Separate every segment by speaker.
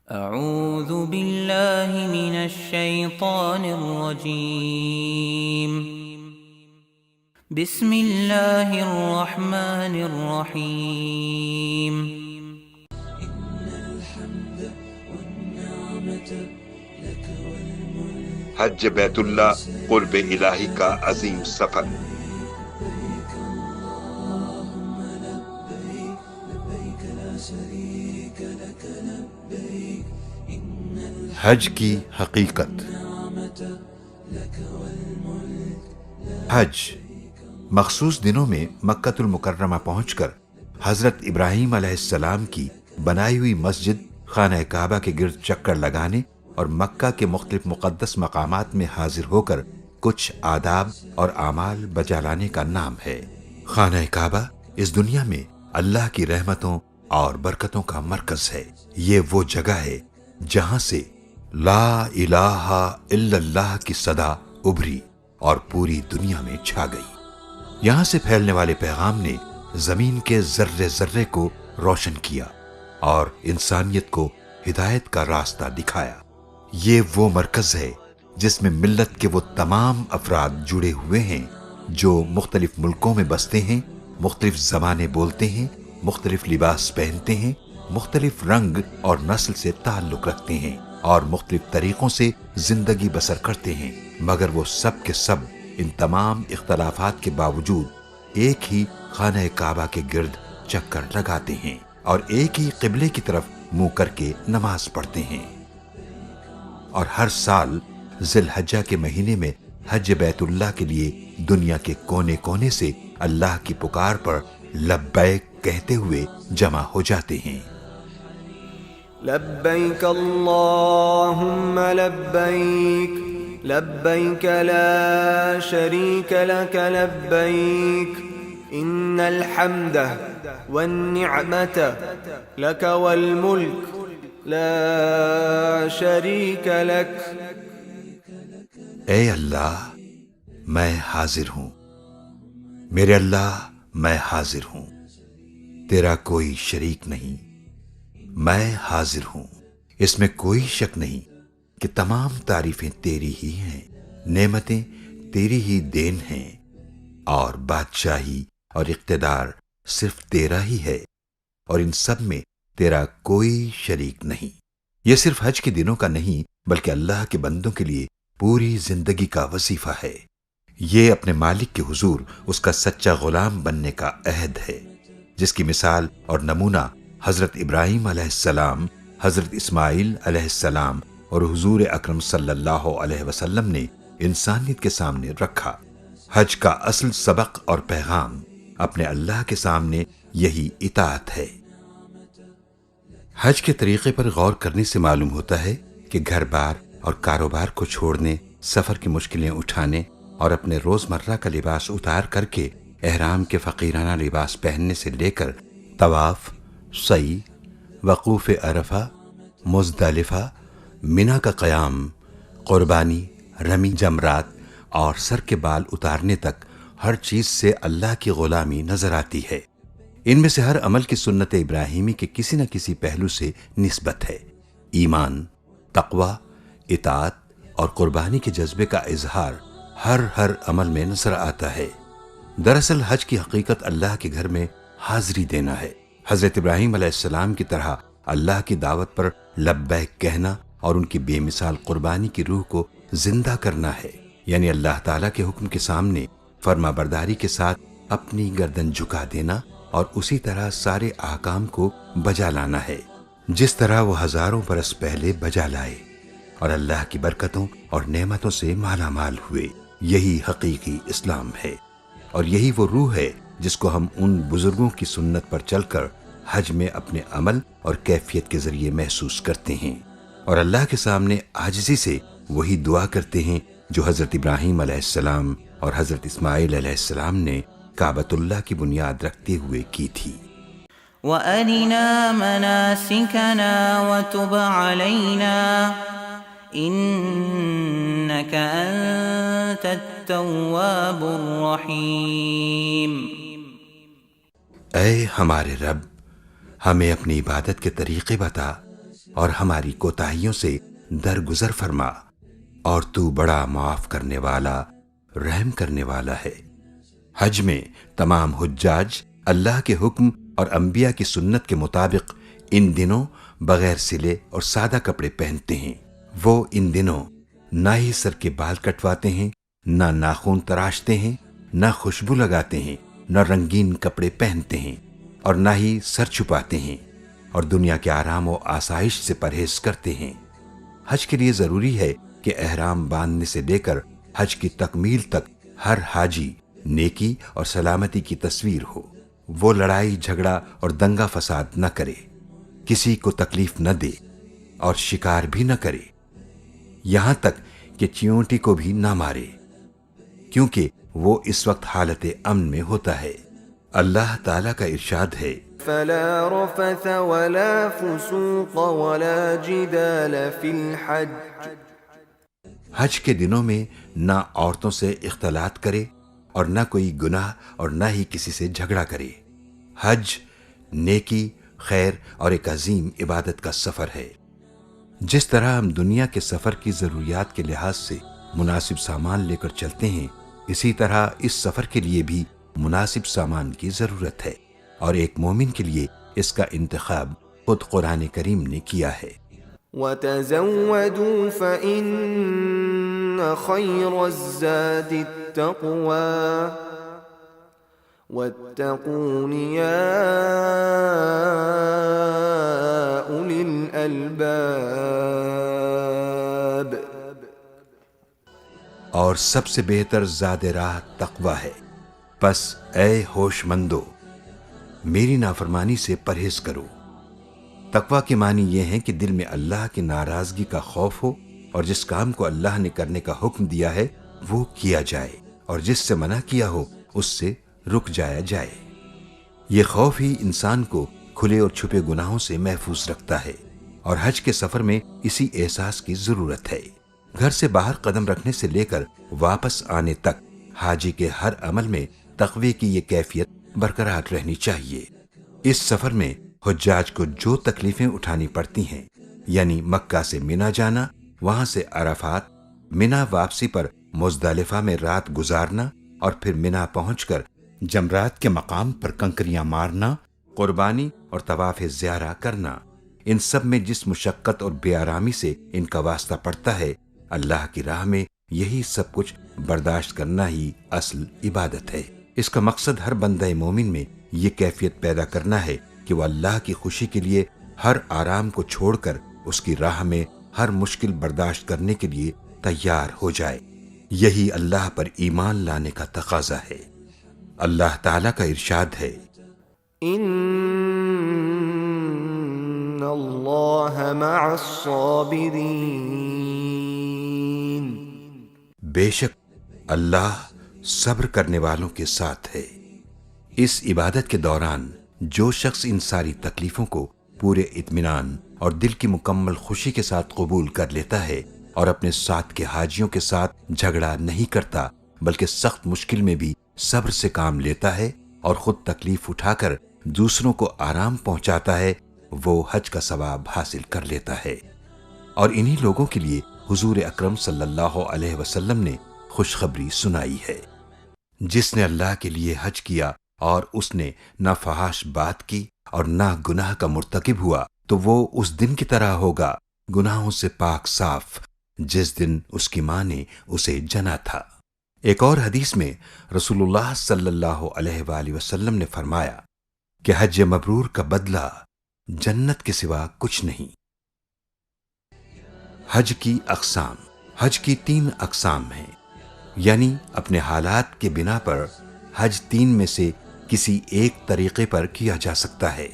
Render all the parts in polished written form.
Speaker 1: اعوذ باللہ من الشیطان الرجیم بسم اللہ الرحمن الرحیم
Speaker 2: حج بیت اللہ قرب الہی کا عظیم سفر۔ حج کی حقیقت۔ حج مخصوص دنوں میں مکۃ المکرمہ پہنچ کر حضرت ابراہیم علیہ السلام کی بنائی ہوئی مسجد خانہ کعبہ کے گرد چکر لگانے اور مکہ کے مختلف مقدس مقامات میں حاضر ہو کر کچھ آداب اور اعمال بجا لانے کا نام ہے۔ خانہ کعبہ اس دنیا میں اللہ کی رحمتوں اور برکتوں کا مرکز ہے۔ یہ وہ جگہ ہے جہاں سے لا الہ الا اللہ کی صدا ابھری اور پوری دنیا میں چھا گئی۔ یہاں سے پھیلنے والے پیغام نے زمین کے ذرے ذرے کو روشن کیا اور انسانیت کو ہدایت کا راستہ دکھایا۔ یہ وہ مرکز ہے جس میں ملت کے وہ تمام افراد جڑے ہوئے ہیں جو مختلف ملکوں میں بستے ہیں، مختلف زبانیں بولتے ہیں، مختلف لباس پہنتے ہیں، مختلف رنگ اور نسل سے تعلق رکھتے ہیں اور مختلف طریقوں سے زندگی بسر کرتے ہیں، مگر وہ سب کے سب ان تمام اختلافات کے باوجود ایک ہی خانہ کعبہ کے گرد چکر لگاتے ہیں اور ایک ہی قبلے کی طرف منہ کر کے نماز پڑھتے ہیں۔ اور ہر سال ذی الحجہ کے مہینے میں حج بیت اللہ کے لیے دنیا کے کونے کونے سے اللہ کی پکار پر لبیک کہتے ہوئے جمع ہو جاتے ہیں۔
Speaker 3: لبیک اللہم لبیک لبیک لا شریک لک لبیک ان الحمد والنعمت لک والملک لا شریک لک۔
Speaker 2: اے اللہ میں حاضر ہوں، میرے اللہ میں حاضر ہوں، تیرا کوئی شریک نہیں، میں حاضر ہوں، اس میں کوئی شک نہیں کہ تمام تعریفیں تیری ہی ہیں، نعمتیں تیری ہی دین ہیں اور بادشاہی اور اقتدار صرف تیرا ہی ہے اور ان سب میں تیرا کوئی شریک نہیں۔ یہ صرف حج کے دنوں کا نہیں بلکہ اللہ کے بندوں کے لیے پوری زندگی کا وظیفہ ہے۔ یہ اپنے مالک کے حضور اس کا سچا غلام بننے کا عہد ہے، جس کی مثال اور نمونہ حضرت ابراہیم علیہ السلام، حضرت اسماعیل علیہ السلام اور حضور اکرم صلی اللہ علیہ وسلم نے انسانیت کے سامنے رکھا۔ حج کا اصل سبق اور پیغام اپنے اللہ کے سامنے یہی اطاعت ہے۔ حج کے طریقے پر غور کرنے سے معلوم ہوتا ہے کہ گھر بار اور کاروبار کو چھوڑنے، سفر کی مشکلیں اٹھانے اور اپنے روزمرہ کا لباس اتار کر کے احرام کے فقیرانہ لباس پہننے سے لے کر طواف، سعی، وقوف عرفہ، مزدلفہ، منی کا قیام، قربانی، رمی جمرات اور سر کے بال اتارنے تک ہر چیز سے اللہ کی غلامی نظر آتی ہے۔ ان میں سے ہر عمل کی سنت ابراہیمی کے کسی نہ کسی پہلو سے نسبت ہے۔ ایمان، تقوی، اطاعت اور قربانی کے جذبے کا اظہار ہر عمل میں نظر آتا ہے۔ دراصل حج کی حقیقت اللہ کے گھر میں حاضری دینا ہے۔ حضرت ابراہیم علیہ السلام کی طرح اللہ کی دعوت پر لبیک کہنا اور ان کی بے مثال قربانی کی روح کو زندہ کرنا ہے، یعنی اللہ تعالیٰ کے حکم کے سامنے فرما برداری کے ساتھ اپنی گردن جھکا دینا اور اسی طرح سارے احکام کو بجا لانا ہے جس طرح وہ ہزاروں برس پہلے بجا لائے اور اللہ کی برکتوں اور نعمتوں سے مالا مال ہوئے۔ یہی حقیقی اسلام ہے اور یہی وہ روح ہے جس کو ہم ان بزرگوں کی سنت پر چل کر حج میں اپنے عمل اور کیفیت کے ذریعے محسوس کرتے ہیں اور اللہ کے سامنے عاجزی سے وہی دعا کرتے ہیں جو حضرت ابراہیم علیہ السلام اور حضرت اسماعیل علیہ السلام نے کعبۃ اللہ کی بنیاد رکھتے ہوئے کی تھی۔
Speaker 1: وَأَرِنَا مَنَاسِكَنَا وَتُبْ عَلَيْنَا إِنَّكَ أَنْتَ التَّوَّابُ الرَّحِيمُ۔
Speaker 2: اے ہمارے رب، ہمیں اپنی عبادت کے طریقے بتا اور ہماری کوتاہیوں سے درگزر فرما، اور تو بڑا معاف کرنے والا، رحم کرنے والا ہے۔ حج میں تمام حجاج اللہ کے حکم اور انبیاء کی سنت کے مطابق ان دنوں بغیر سلے اور سادہ کپڑے پہنتے ہیں۔ وہ ان دنوں نہ ہی سر کے بال کٹواتے ہیں، نہ ناخن تراشتے ہیں، نہ خوشبو لگاتے ہیں، نہ رنگین کپڑے پہنتے ہیں، اور نہ ہی سر چھپاتے ہیں، اور دنیا کے آرام و آسائش سے پرہیز کرتے ہیں۔ حج کے لیے ضروری ہے کہ احرام باندھنے سے لے کر حج کی تکمیل تک ہر حاجی نیکی اور سلامتی کی تصویر ہو۔ وہ لڑائی جھگڑا اور دنگا فساد نہ کرے، کسی کو تکلیف نہ دے اور شکار بھی نہ کرے، یہاں تک کہ چیونٹی کو بھی نہ مارے، کیونکہ وہ اس وقت حالت امن میں ہوتا ہے۔ اللہ تعالیٰ کا ارشاد ہے،
Speaker 3: فلا رفث ولا فسوق ولا جدال في الحج۔
Speaker 2: حج کے دنوں میں نہ عورتوں سے اختلاط کرے اور نہ کوئی گناہ اور نہ ہی کسی سے جھگڑا کرے۔ حج نیکی، خیر اور ایک عظیم عبادت کا سفر ہے۔ جس طرح ہم دنیا کے سفر کی ضروریات کے لحاظ سے مناسب سامان لے کر چلتے ہیں، اسی طرح اس سفر کے لیے بھی مناسب سامان کی ضرورت ہے، اور ایک مومن کے لیے اس کا انتخاب خود قرآن کریم نے کیا ہے۔
Speaker 3: وَتَزَوَّدُوا فَإِنَّ خَيْرَ الزَّادِ التَّقْوَى وَاتَّقُونِ يَا أُولِي الْأَلْبَابِ۔
Speaker 2: اور سب سے بہتر زاد راہ تقوی ہے، پس اے ہوش مندو میری نافرمانی سے پرہیز کرو۔ تقوی کے معنی یہ ہے کہ دل میں اللہ کی ناراضگی کا خوف ہو، اور جس کام کو اللہ نے کرنے کا حکم دیا ہے وہ کیا جائے، اور جس سے منع کیا ہو اس سے رک جایا جائے۔ یہ خوف ہی انسان کو کھلے اور چھپے گناہوں سے محفوظ رکھتا ہے، اور حج کے سفر میں اسی احساس کی ضرورت ہے۔ گھر سے باہر قدم رکھنے سے لے کر واپس آنے تک حاجی کے ہر عمل میں تقوی کی یہ کیفیت برقرار رہنی چاہیے۔ اس سفر میں حجاج کو جو تکلیفیں اٹھانی پڑتی ہیں، یعنی مکہ سے منا جانا، وہاں سے عرفات، منا واپسی پر مزدلفہ میں رات گزارنا، اور پھر منا پہنچ کر جمرات کے مقام پر کنکریاں مارنا، قربانی اور طواف زیارہ کرنا، ان سب میں جس مشقت اور بے آرامی سے ان کا واسطہ پڑتا ہے، اللہ کی راہ میں یہی سب کچھ برداشت کرنا ہی اصل عبادت ہے۔ اس کا مقصد ہر بندہ مومن میں یہ کیفیت پیدا کرنا ہے کہ وہ اللہ کی خوشی کے لیے ہر آرام کو چھوڑ کر اس کی راہ میں ہر مشکل برداشت کرنے کے لیے تیار ہو جائے۔ یہی اللہ پر ایمان لانے کا تقاضا ہے۔ اللہ تعالیٰ کا ارشاد ہے،
Speaker 3: ان اللہ مع الصابرین۔
Speaker 2: بے شک اللہ صبر کرنے والوں کے ساتھ ہے۔ اس عبادت کے دوران جو شخص ان ساری تکلیفوں کو پورے اطمینان اور دل کی مکمل خوشی کے ساتھ قبول کر لیتا ہے، اور اپنے ساتھ کے حاجیوں کے ساتھ جھگڑا نہیں کرتا، بلکہ سخت مشکل میں بھی صبر سے کام لیتا ہے اور خود تکلیف اٹھا کر دوسروں کو آرام پہنچاتا ہے، وہ حج کا ثواب حاصل کر لیتا ہے۔ اور انہی لوگوں کے لیے حضور اکرم صلی اللہ علیہ وسلم نے خوشخبری سنائی ہے۔ جس نے اللہ کے لیے حج کیا اور اس نے نہ فحش بات کی اور نہ گناہ کا مرتکب ہوا، تو وہ اس دن کی طرح ہوگا، گناہوں سے پاک صاف، جس دن اس کی ماں نے اسے جنا تھا۔ ایک اور حدیث میں رسول اللہ صلی اللہ علیہ وآلہ وسلم نے فرمایا کہ حج مبرور کا بدلہ جنت کے سوا کچھ نہیں۔ حج کی اقسام۔ حج کی 3 اقسام ہیں، یعنی اپنے حالات کے بنا پر حج 3 میں سے کسی ایک طریقے پر کیا جا سکتا ہے۔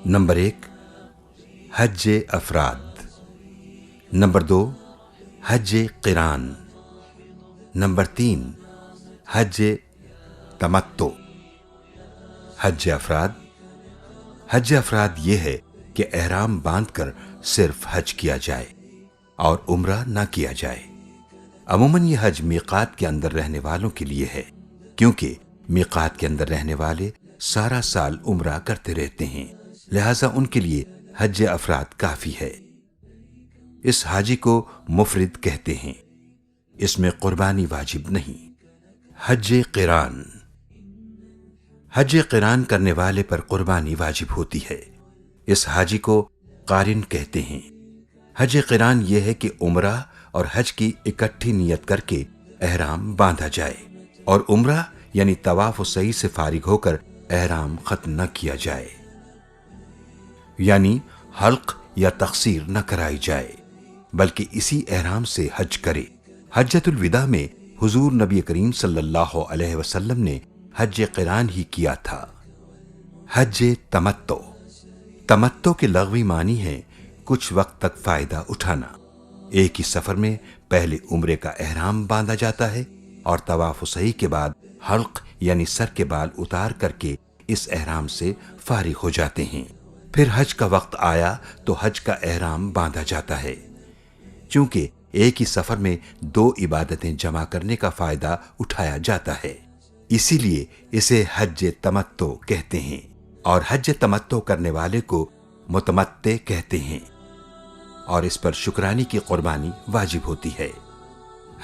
Speaker 2: نمبر 1 حج افراد، نمبر 2 حج قران، نمبر 3 حج تمتع۔ حج افراد۔ حج افراد یہ ہے کہ احرام باندھ کر صرف حج کیا جائے اور عمرہ نہ کیا جائے۔ عموماً یہ حج میقات کے اندر رہنے والوں کے لیے ہے، کیونکہ میقات کے اندر رہنے والے سارا سال عمرہ کرتے رہتے ہیں، لہٰذا ان کے لیے حج افراد کافی ہے۔ اس حاجی کو مفرد کہتے ہیں، اس میں قربانی واجب نہیں۔ حج قران، حج قران کرنے والے پر قربانی واجب ہوتی ہے۔ اس حاجی کو قارن کہتے ہیں۔ حج قران یہ ہے کہ عمرہ اور حج کی اکٹھی نیت کر کے احرام باندھا جائے، اور عمرہ یعنی طواف و سعی سے فارغ ہو کر احرام ختم نہ کیا جائے، یعنی حلق یا تقصیر نہ کرائی جائے، بلکہ اسی احرام سے حج کرے۔ حجۃ الوداع میں حضور نبی کریم صلی اللہ علیہ وسلم نے حج قران ہی کیا تھا۔ حج تمتع، تمتع کے لغوی معنی ہے کچھ وقت تک فائدہ اٹھانا۔ ایک ہی سفر میں پہلے عمرے کا احرام باندھا جاتا ہے اور طواف و سعی کے بعد حلق یعنی سر کے بال اتار کر کے اس احرام سے فارغ ہو جاتے ہیں۔ پھر حج کا وقت آیا تو حج کا احرام باندھا جاتا ہے۔ چونکہ ایک ہی سفر میں دو عبادتیں جمع کرنے کا فائدہ اٹھایا جاتا ہے، اسی لیے اسے حج تمتع کہتے ہیں، اور حج تمتع کرنے والے کو متمتع کہتے ہیں، اور اس پر شکرانی کی قربانی واجب ہوتی ہے۔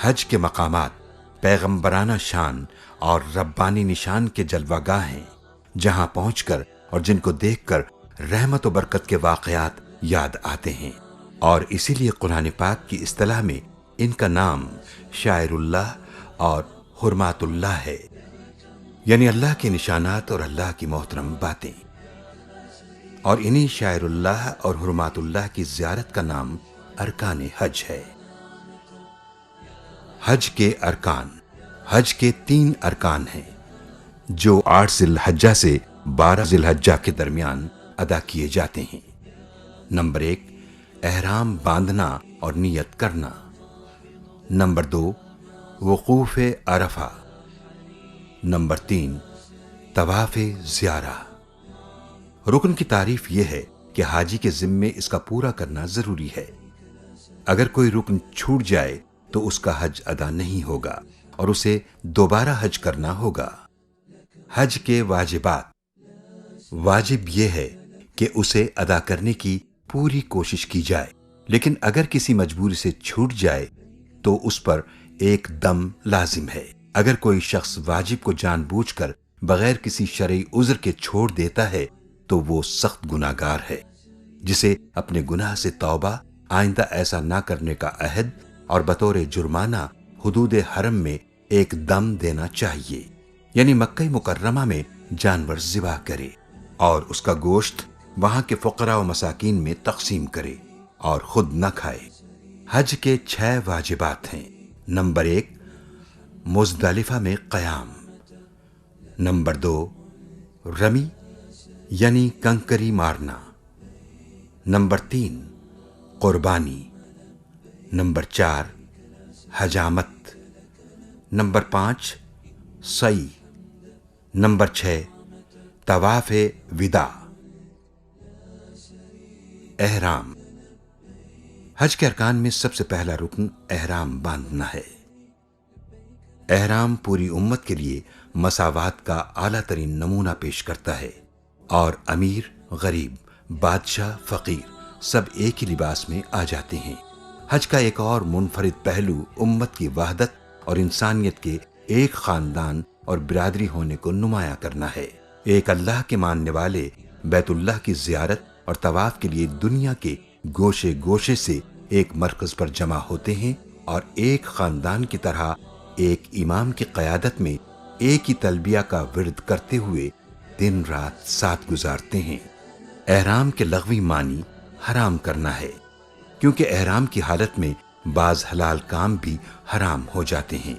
Speaker 2: حج کے مقامات پیغمبرانہ شان اور ربانی نشان کے جلوہ گاہ ہیں، جہاں پہنچ کر اور جن کو دیکھ کر رحمت و برکت کے واقعات یاد آتے ہیں، اور اسی لیے قرآن پاک کی اصطلاح میں ان کا نام شاعر اللہ اور حرمات اللہ ہے، یعنی اللہ کے نشانات اور اللہ کی محترم باتیں، اور انہی شاعر اللہ اور حرمات اللہ کی زیارت کا نام ارکان حج ہے۔ حج کے ارکان، حج کے 3 ارکان ہیں جو 8 ذی الحجہ سے 12 ذی الحجہ کے درمیان ادا کیے جاتے ہیں۔ نمبر 1، احرام باندھنا اور نیت کرنا۔ نمبر 2، وقوف عرفہ۔ نمبر 3، طواف زیارہ۔ رکن کی تعریف یہ ہے کہ حاجی کے ذمے اس کا پورا کرنا ضروری ہے۔ اگر کوئی رکن چھوٹ جائے تو اس کا حج ادا نہیں ہوگا اور اسے دوبارہ حج کرنا ہوگا۔ حج کے واجبات، واجب یہ ہے کہ اسے ادا کرنے کی پوری کوشش کی جائے، لیکن اگر کسی مجبوری سے چھوٹ جائے تو اس پر ایک دم لازم ہے۔ اگر کوئی شخص واجب کو جان بوجھ کر بغیر کسی شرعی عذر کے چھوڑ دیتا ہے تو وہ سخت گناہگار ہے، جسے اپنے گناہ سے توبہ، آئندہ ایسا نہ کرنے کا عہد اور بطور جرمانہ حدود حرم میں ایک دم دینا چاہیے، یعنی مکہ مکرمہ میں جانور ذبح کرے اور اس کا گوشت وہاں کے فقراء و مساکین میں تقسیم کرے اور خود نہ کھائے۔ حج کے 6 واجبات ہیں۔ نمبر 1، مزدلفہ میں قیام۔ نمبر 2، رمی یعنی کنکری مارنا۔ نمبر 3، قربانی۔ نمبر 4، حجامت۔ نمبر 5، سعی۔ نمبر 6، طواف وداع۔ احرام، حج کے ارکان میں سب سے پہلا رکن احرام باندھنا ہے۔ احرام پوری امت کے لیے مساوات کا اعلیٰ ترین نمونہ پیش کرتا ہے، اور امیر، غریب، بادشاہ، فقیر سب ایک ہی لباس میں آ جاتے ہیں۔ حج کا ایک اور منفرد پہلو امت کی وحدت اور انسانیت کے ایک خاندان اور برادری ہونے کو نمایاں کرنا ہے۔ ایک اللہ کے ماننے والے بیت اللہ کی زیارت اور طواف کے لیے دنیا کے گوشے گوشے سے ایک مرکز پر جمع ہوتے ہیں اور ایک خاندان کی طرح ایک امام کی قیادت میں ایک ہی تلبیہ کا ورد کرتے ہوئے دن رات ساتھ گزارتے ہیں۔ احرام کے لغوی معنی حرام کرنا ہے، کیونکہ احرام کی حالت میں بعض حلال کام بھی حرام ہو جاتے ہیں۔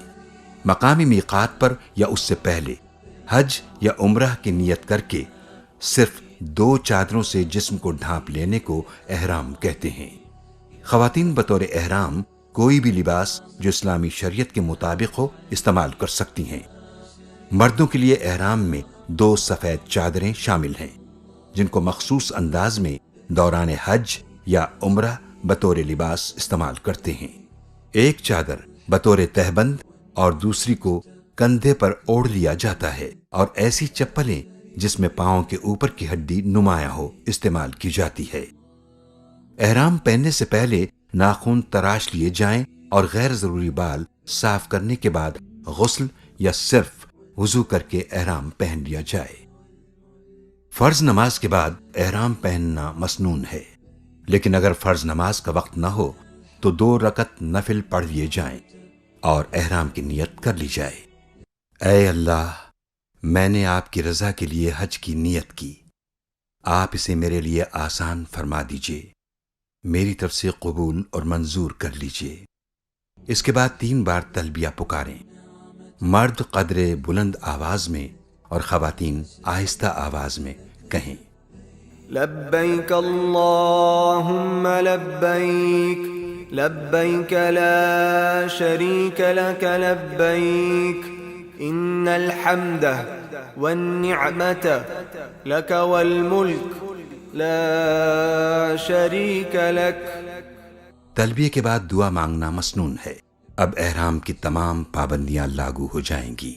Speaker 2: مقامی میقات پر یا اس سے پہلے حج یا عمرہ کی نیت کر کے صرف 2 چادروں سے جسم کو ڈھانپ لینے کو احرام کہتے ہیں۔ خواتین بطور احرام کوئی بھی لباس جو اسلامی شریعت کے مطابق ہو استعمال کر سکتی ہیں۔ مردوں کے لیے احرام میں 2 سفید چادریں شامل ہیں، جن کو مخصوص انداز میں دوران حج یا عمرہ بطور لباس استعمال کرتے ہیں۔ ایک چادر بطور تہبند اور دوسری کو کندھے پر اوڑھ لیا جاتا ہے، اور ایسی چپلیں جس میں پاؤں کے اوپر کی ہڈی نمایاں ہو استعمال کی جاتی ہے۔ احرام پہننے سے پہلے ناخن تراش لیے جائیں اور غیر ضروری بال صاف کرنے کے بعد غسل یا صرف وضو کر کے احرام پہن لیا جائے۔ فرض نماز کے بعد احرام پہننا مسنون ہے، لیکن اگر فرض نماز کا وقت نہ ہو تو 2 رکعت نفل پڑھ لیے جائیں اور احرام کی نیت کر لی جائے۔ اے اللہ، میں نے آپ کی رضا کے لیے حج کی نیت کی، آپ اسے میرے لیے آسان فرما دیجئے، میری طرف سے قبول اور منظور کر لیجئے۔ اس کے بعد 3 بار تلبیہ پکاریں، مرد قدر بلند آواز میں اور خواتین آہستہ آواز میں کہیں۔
Speaker 3: لبیک اللہم لبیک، لبیک لا شریک لک لبیک، ان الحمد والنعمت لک والملک لا شریک لک۔
Speaker 2: تلبیہ کے بعد دعا مانگنا مسنون ہے۔ اب احرام کی تمام پابندیاں لاگو ہو جائیں گی۔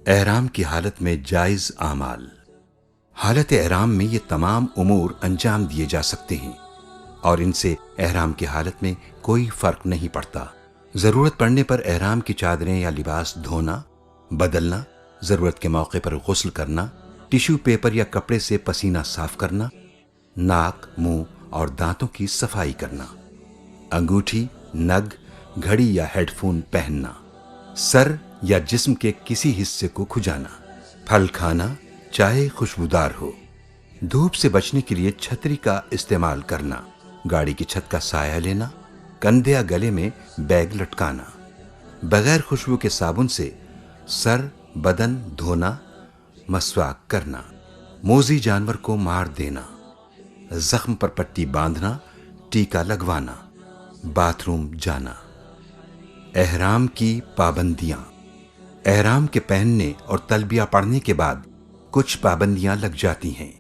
Speaker 2: احرام کی حالت میں جائز اعمال۔ حالت احرام میں یہ تمام امور انجام دیے جا سکتے ہیں اور ان سے احرام کی حالت میں کوئی فرق نہیں پڑتا۔ ضرورت پڑنے پر احرام کی چادریں یا لباس دھونا، بدلنا، ضرورت کے موقع پر غسل کرنا، ٹیشو پیپر یا کپڑے سے پسینہ صاف کرنا، ناک، منہ اور دانتوں کی صفائی کرنا، انگوٹھی، نگ، گھڑی یا ہیڈ فون پہننا، سر یا جسم کے کسی حصے کو کھجانا، پھل کھانا چاہے خوشبودار ہو، دھوپ سے بچنے کے لیے چھتری کا استعمال کرنا، گاڑی کی چھت کا سایہ لینا، کندھے یا گلے میں بیگ لٹکانا، بغیر خوشبو کے صابن سے سر بدن دھونا، مسواک کرنا، موذی جانور کو مار دینا، زخم پر پٹی باندھنا، ٹیکا لگوانا، باتھ روم جانا۔ احرام کی پابندیاں۔ احرام کے پہننے اور تلبیہ پڑھنے کے بعد کچھ پابندیاں لگ جاتی ہیں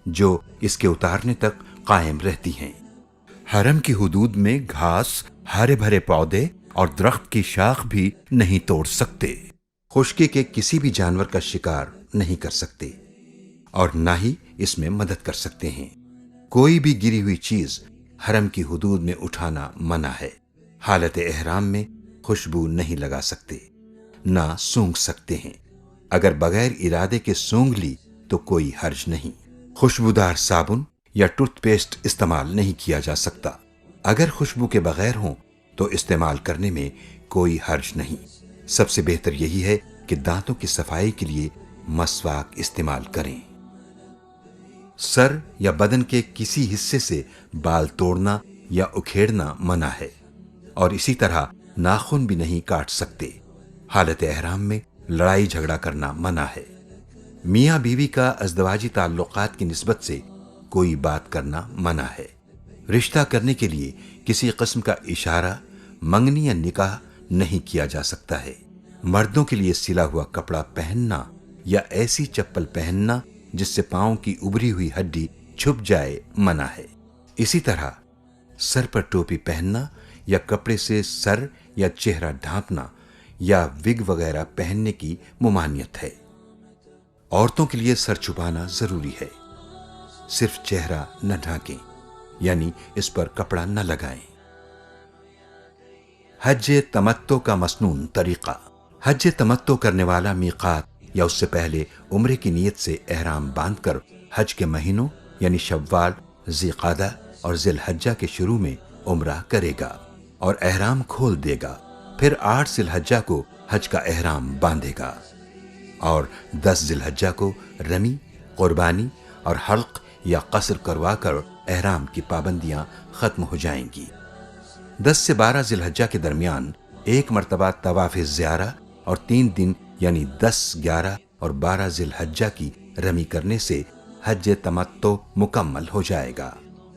Speaker 2: جو اس کے اتارنے تک قائم رہتی ہیں۔ حرم کی حدود میں گھاس، ہرے بھرے پودے اور درخت کی شاخ بھی نہیں توڑ سکتے، خشکی کے کسی بھی جانور کا شکار نہیں کر سکتے اور نہ ہی اس میں مدد کر سکتے ہیں۔ کوئی بھی گری ہوئی چیز حرم کی حدود میں اٹھانا منع ہے۔ حالت احرام میں خوشبو نہیں لگا سکتے، نہ سونگھ سکتے ہیں۔ اگر بغیر ارادے کے سونگھ لی تو کوئی حرج نہیں۔ خوشبودار صابن یا ٹوتھ پیسٹ استعمال نہیں کیا جا سکتا۔ اگر خوشبو کے بغیر ہوں تو استعمال کرنے میں کوئی حرج نہیں۔ سب سے بہتر یہی ہے کہ دانتوں کی صفائی کے لیے مسواک استعمال کریں۔ سر یا بدن کے کسی حصے سے بال توڑنا یا اکھیڑنا منع ہے اور اسی طرح ناخن بھی نہیں کاٹ سکتے۔ حالت احرام میں لڑائی جھگڑا کرنا منع ہے۔ میاں بیوی کا ازدواجی تعلقات کی نسبت سے کوئی بات کرنا منع ہے۔ رشتہ کرنے کے لیے کسی قسم کا اشارہ، منگنی یا نکاح نہیں کیا جا سکتا ہے۔ مردوں کے لیے سلا ہوا کپڑا پہننا یا ایسی چپل پہننا جس سے پاؤں کی ابری ہوئی ہڈی چھپ جائے منع ہے۔ اسی طرح سر پر ٹوپی پہننا یا کپڑے سے سر یا چہرہ ڈھانپنا یا وگ وغیرہ پہننے کی ممانعت ہے۔ عورتوں کے لیے سر چھپانا ضروری ہے، صرف چہرہ نہ ڈھانکیں، یعنی اس پر کپڑا نہ لگائیں۔ حج تمتع کا مسنون طریقہ۔ حج تمتع کرنے والا میقات یا اس سے پہلے عمرے کی نیت سے احرام باندھ کر حج کے مہینوں یعنی شوال، ذی قعدہ اور ذی الحجہ کے شروع میں عمرہ کرے گا اور احرام کھول دے گا۔ پھر 8 ذی الحجہ کو حج کا احرام باندھے گا اور 10 ذی الحجہ کو رمی، قربانی اور حلق یا قصر کروا کر احرام کی پابندیاں ختم ہو جائیں گی۔ 10 سے 12 ذی الحجہ کے درمیان ایک مرتبہ طواف زیارہ اور 3 دن یعنی 10، 11 اور 12 ذی الحجہ کی رمی کرنے سے حج تمتع مکمل ہو جائے گا۔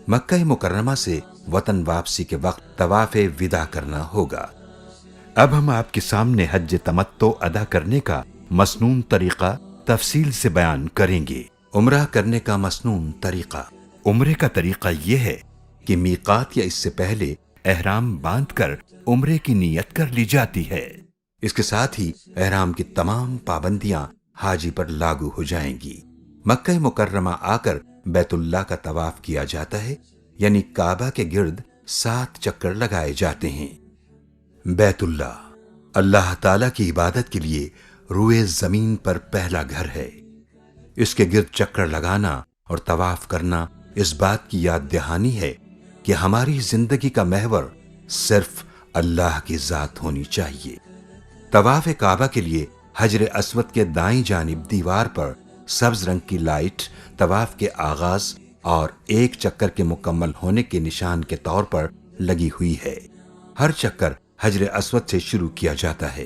Speaker 2: مکہ مکرمہ سے وطن واپسی کے وقت طواف وداع کرنا ہوگا۔ اب ہم آپ کے سامنے حج تمتع ادا کرنے کا مسنون طریقہ تفصیل سے بیان کریں گے۔ عمرہ کرنے کا مسنون طریقہ۔ عمرے کا طریقہ یہ ہے کہ میقات یا اس سے پہلے احرام باندھ کر عمرے کی نیت کر لی جاتی ہے۔ اس کے ساتھ ہی احرام کی تمام پابندیاں حاجی پر لاگو ہو جائیں گی۔ مکہ مکرمہ آ کر بیت اللہ کا طواف کیا جاتا ہے، یعنی کعبہ کے گرد 7 چکر لگائے جاتے ہیں۔ بیت اللہ اللہ تعالی کی عبادت کے لیے روئے زمین پر پہلا گھر ہے۔ اس کے گرد چکر لگانا اور طواف کرنا اس بات کی یاد دہانی ہے کہ ہماری زندگی کا محور صرف اللہ کی ذات ہونی چاہیے۔ طواف کعبہ کے لیے حجر اسود کے دائیں جانب دیوار پر سبز رنگ کی لائٹ طواف کے آغاز اور ایک چکر کے مکمل ہونے کے نشان کے طور پر لگی ہوئی ہے۔ ہر چکر حجر اسود سے شروع کیا جاتا ہے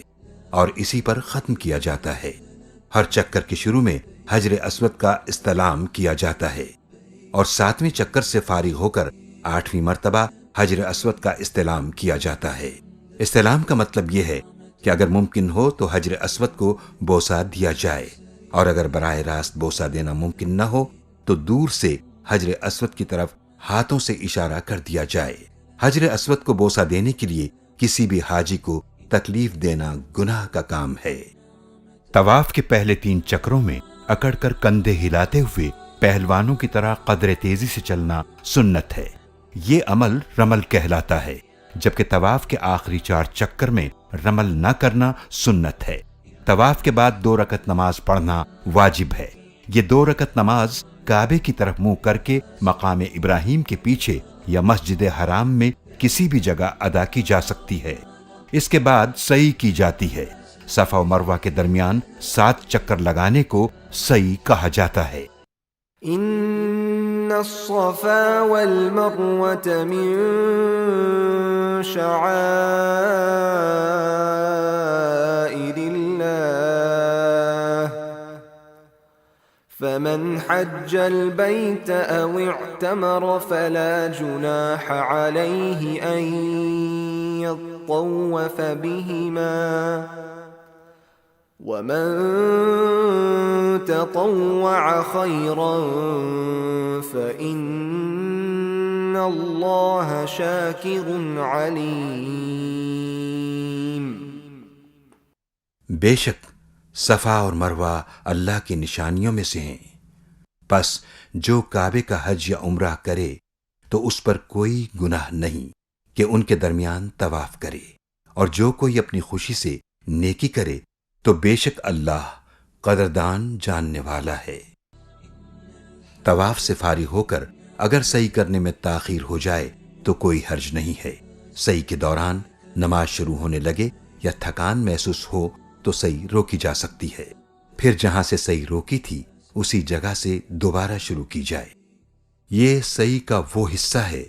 Speaker 2: اور اسی پر ختم کیا جاتا ہے۔ ہر چکر کے شروع میں حجر اسود کا استلام کیا جاتا ہے اور 7ویں چکر سے فارغ ہو کر 8ویں مرتبہ حجر اسود کا استلام کیا جاتا ہے۔ استلام کا مطلب یہ ہے کہ اگر ممکن ہو تو حجر اسود کو بوسہ دیا جائے، اور اگر براہ راست بوسہ دینا ممکن نہ ہو تو دور سے حجر اسود کی طرف ہاتھوں سے اشارہ کر دیا جائے۔ حجر اسود کو بوسہ دینے کے لیے کسی بھی حاجی کو تکلیف دینا گناہ کا کام ہے۔ طواف کے پہلے 3 چکروں میں اکڑ کر کندھے ہلاتے ہوئے پہلوانوں کی طرح قدر تیزی سے چلنا سنت ہے۔ یہ عمل رمل کہلاتا ہے، جبکہ طواف کے آخری 4 چکر میں رمل نہ کرنا سنت ہے۔ طواف کے بعد 2 رکعت نماز پڑھنا واجب ہے۔ یہ 2 رکعت نماز کعبے کی طرف منہ کر کے مقام ابراہیم کے پیچھے یا مسجد حرام میں کسی بھی جگہ ادا کی جا سکتی ہے۔ اس کے بعد سعی کی جاتی ہے۔ صفا و مروہ کے درمیان 7 چکر لگانے کو سعی کہا جاتا ہے۔
Speaker 3: ان الصفا والمروة من شعائر اللہ فمن حج البيت او اعتمر فلا جناح عليه ان يطوف بهما ومن تطوع خيرا فإن الله شاكر عليم۔
Speaker 2: بے شک صفا اور مروہ اللہ کی نشانیوں میں سے ہیں، پس جو کعبے کا حج یا عمرہ کرے تو اس پر کوئی گناہ نہیں کہ ان کے درمیان طواف کرے، اور جو کوئی اپنی خوشی سے نیکی کرے تو بے شک اللہ قدردان جاننے والا ہے۔ طواف سے فارغ ہو کر اگر سعی کرنے میں تاخیر ہو جائے تو کوئی حرج نہیں ہے۔ سعی کے دوران نماز شروع ہونے لگے یا تھکان محسوس ہو تو سعی روکی جا سکتی ہے، پھر جہاں سے سعی روکی تھی اسی جگہ سے دوبارہ شروع کی جائے۔ یہ سعی کا وہ حصہ ہے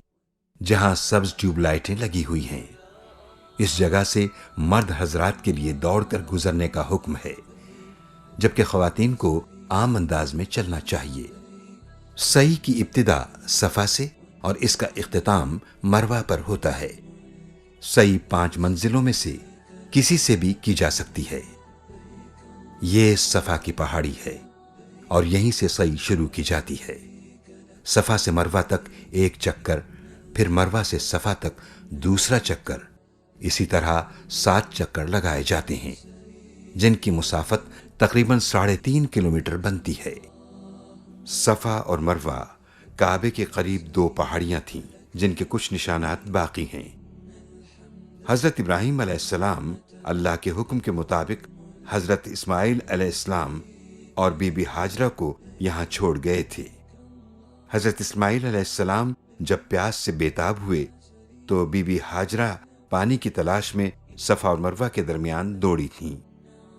Speaker 2: جہاں سبز ٹیوب لائٹیں لگی ہوئی ہیں۔ اس جگہ سے مرد حضرات کے لیے دوڑ کر گزرنے کا حکم ہے، جبکہ خواتین کو عام انداز میں چلنا چاہیے۔ سعی کی ابتدا صفا سے اور اس کا اختتام مروہ پر ہوتا ہے۔ سعی 5 منزلوں میں سے کسی سے بھی کی جا سکتی ہے۔ یہ صفا کی پہاڑی ہے اور یہیں سے سعی شروع کی جاتی ہے۔ صفا سے مروہ تک 1 چکر، پھر مروہ سے صفا تک دوسرا چکر، اسی طرح 7 چکر لگائے جاتے ہیں، جن کی مسافت تقریباً 3.5 کلومیٹر بنتی ہے۔ صفا اور مروہ کعبے کے قریب 2 پہاڑیاں تھیں جن کے کچھ نشانات باقی ہیں۔ حضرت ابراہیم علیہ السلام اللہ کے حکم کے مطابق حضرت اسماعیل علیہ السلام اور بی بی ہاجرہ کو یہاں چھوڑ گئے تھے۔ حضرت اسماعیل علیہ السلام جب پیاس سے بےتاب ہوئے تو بی بی ہاجرہ پانی کی تلاش میں صفا اور مروہ کے درمیان دوڑی تھیں،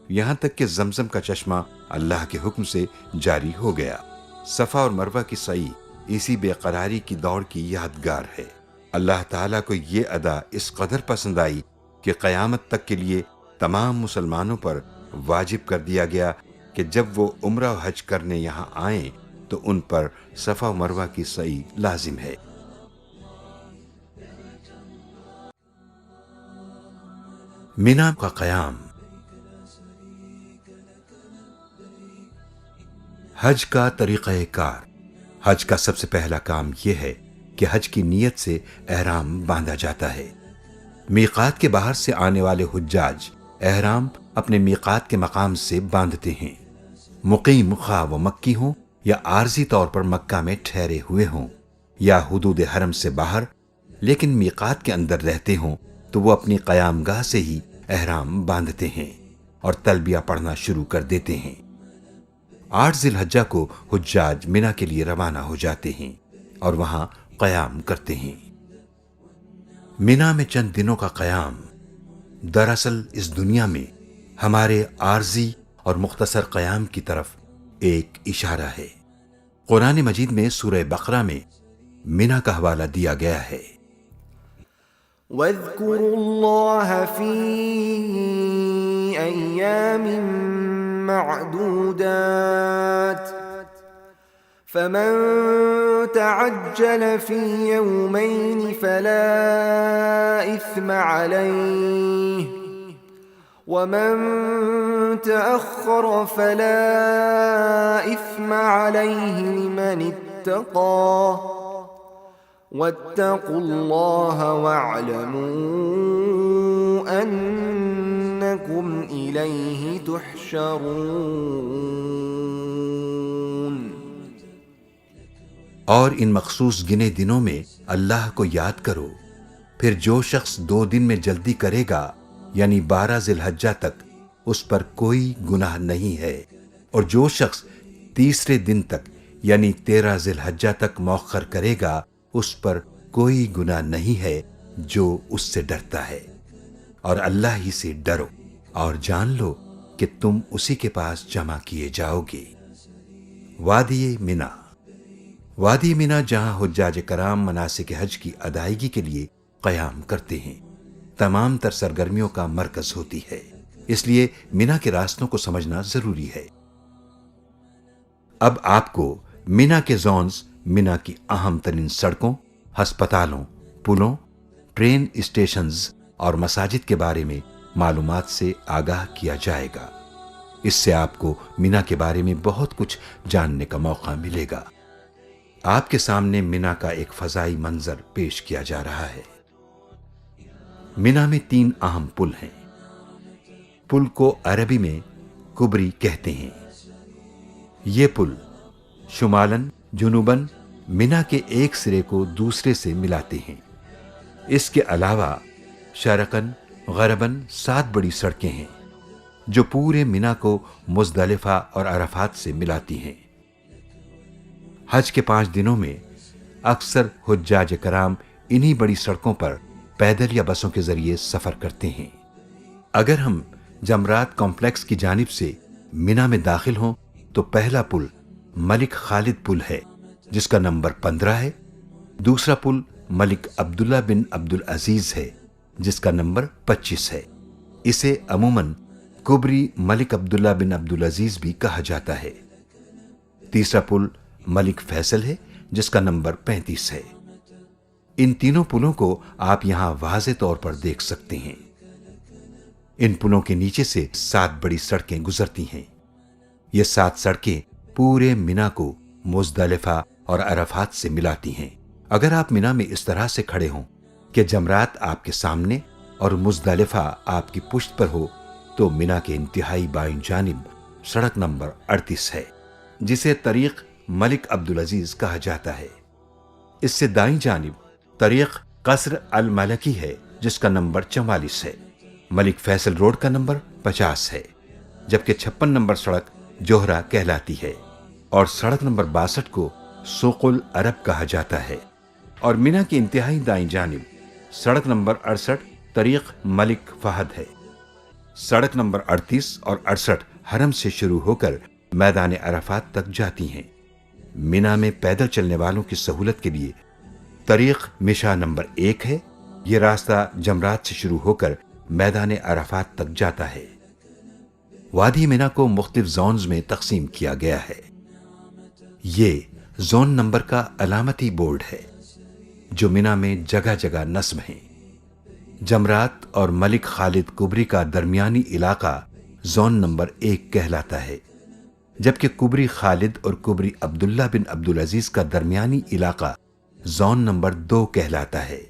Speaker 2: یہاں تک کہ زمزم کا چشمہ اللہ کے حکم سے جاری ہو گیا۔ صفا اور مروہ کی سعی اسی بے قراری کی دوڑ کی یادگار ہے۔ اللہ تعالیٰ کو یہ ادا اس قدر پسند آئی کہ قیامت تک کے لیے تمام مسلمانوں پر واجب کر دیا گیا کہ جب وہ عمرہ و حج کرنے یہاں آئیں تو ان پر صفا و مروہ کی سعی لازم ہے۔ مینا کا قیام۔ حج کا طریقہ کار۔ حج کا سب سے پہلا کام یہ ہے کہ حج کی نیت سے احرام باندھا جاتا ہے۔ میقات کے باہر سے آنے والے حجاج احرام اپنے میقات کے مقام سے باندھتے ہیں۔ مقیم خواہ وہ مکی ہوں یا عارضی طور پر مکہ میں ٹھہرے ہوئے ہوں یا حدود حرم سے باہر لیکن میقات کے اندر رہتے ہوں تو وہ اپنی قیام گاہ سے ہی احرام باندھتے ہیں اور تلبیہ پڑھنا شروع کر دیتے ہیں۔ 8 ذی الحجہ کو حجاج منا کے لیے روانہ ہو جاتے ہیں اور وہاں قیام کرتے ہیں۔ منا میں چند دنوں کا قیام دراصل اس دنیا میں ہمارے عارضی اور مختصر قیام کی طرف ایک اشارہ ہے۔ قرآن مجید میں سورہ بقرہ میں منا کا حوالہ دیا گیا ہے۔
Speaker 3: واذكروا الله في أيام معدودات فمن تعجل في يومين فلا إثم عليه ومن تأخر فلا إثم عليه لمن اتقى واتقوا الله واعلموا أنكم إليه تحشرون۔
Speaker 2: اور ان مخصوص گنے دنوں میں اللہ کو یاد کرو، پھر جو شخص 2 دن میں جلدی کرے گا یعنی 12 ذی الحجہ تک اس پر کوئی گناہ نہیں ہے، اور جو شخص تیسرے دن تک یعنی 13 ذی الحجہ تک مؤخر کرے گا اس پر کوئی گناہ نہیں ہے جو اس سے ڈرتا ہے، اور اللہ ہی سے ڈرو اور جان لو کہ تم اسی کے پاس جمع کیے جاؤ گے۔ وادی منا، وادی منا جہاں حجاج کرام مناسک حج کی ادائیگی کے لیے قیام کرتے ہیں، تمام تر سرگرمیوں کا مرکز ہوتی ہے، اس لیے منا کے راستوں کو سمجھنا ضروری ہے۔ اب آپ کو منا کے زونز، منا کی اہم ترین سڑکوں، ہسپتالوں، پلوں، ٹرین اسٹیشنز اور مساجد کے بارے میں معلومات سے آگاہ کیا جائے گا۔ اس سے آپ کو منا کے بارے میں بہت کچھ جاننے کا موقع ملے گا۔ آپ کے سامنے منا کا ایک فضائی منظر پیش کیا جا رہا ہے۔ منا میں 3 اہم پل ہیں۔ پل کو عربی میں کبری کہتے ہیں۔ یہ پل شمالاً جنوباً منا کے ایک سرے کو دوسرے سے ملاتے ہیں۔ اس کے علاوہ شرقاً غرباً 7 بڑی سڑکیں ہیں جو پورے منا کو مزدلفہ اور عرفات سے ملاتی ہیں۔ حج کے 5 دنوں میں اکثر حجاج کرام انہی بڑی سڑکوں پر پیدل یا بسوں کے ذریعے سفر کرتے ہیں۔ اگر ہم جمرات کمپلیکس کی جانب سے منا میں داخل ہوں تو پہلا پل ملک خالد پل ہے جس کا نمبر 15 ہے، دوسرا پل ملک عبداللہ بن عبدالعزیز ہے جس کا نمبر 25 ہے۔ اسے عموماً کبری ملک عبداللہ بن عبدالعزیز بھی کہا جاتا ہے۔ تیسرا پل ملک فیصل ہے جس کا نمبر 35 ہے۔ ان تینوں پلوں کو آپ یہاں واضح طور پر دیکھ سکتے ہیں۔ ان پلوں کے نیچے سے 7 بڑی سڑکیں گزرتی ہیں۔ یہ 7 سڑکیں پورے منا کو مزدلفہ اور عرفات سے ملاتی ہیں۔ اگر آپ منا میں اس طرح سے کھڑے ہوں کہ جمرات آپ کے سامنے اور مزدلفہ آپ کی پشت پر ہو تو منا کے انتہائی بائیں جانب سڑک نمبر 38 ہے جسے طریق ملک عبدالعزیز کہا جاتا ہے۔ اس سے دائیں جانب طریق قصر الملکی ہے جس کا نمبر 44 ہے۔ ملک فیصل روڈ کا نمبر 50 ہے، جبکہ 56 نمبر سڑک جوہرہ کہلاتی ہے اور سڑک نمبر 62 کو سوق العرب کہا جاتا ہے۔ اور منا کی انتہائی دائیں جانب سڑک نمبر 68 طریق ملک فہد ہے۔ سڑک نمبر 38 اور 68 حرم سے شروع ہو کر میدان عرفات تک جاتی ہیں۔ منا میں پیدل چلنے والوں کی سہولت کے لیے طریق مشا نمبر 1 ہے۔ یہ راستہ جمرات سے شروع ہو کر میدان عرفات تک جاتا ہے۔ وادی منا کو مختلف زونز میں تقسیم کیا گیا ہے۔ یہ زون نمبر کا علامتی بورڈ ہے جو منا میں جگہ جگہ نصب ہیں۔ جمرات اور ملک خالد کبری کا درمیانی علاقہ زون نمبر 1 کہلاتا ہے، جبکہ کبری خالد اور کبری عبداللہ بن عبدالعزیز کا درمیانی علاقہ زون نمبر 2 کہلاتا ہے۔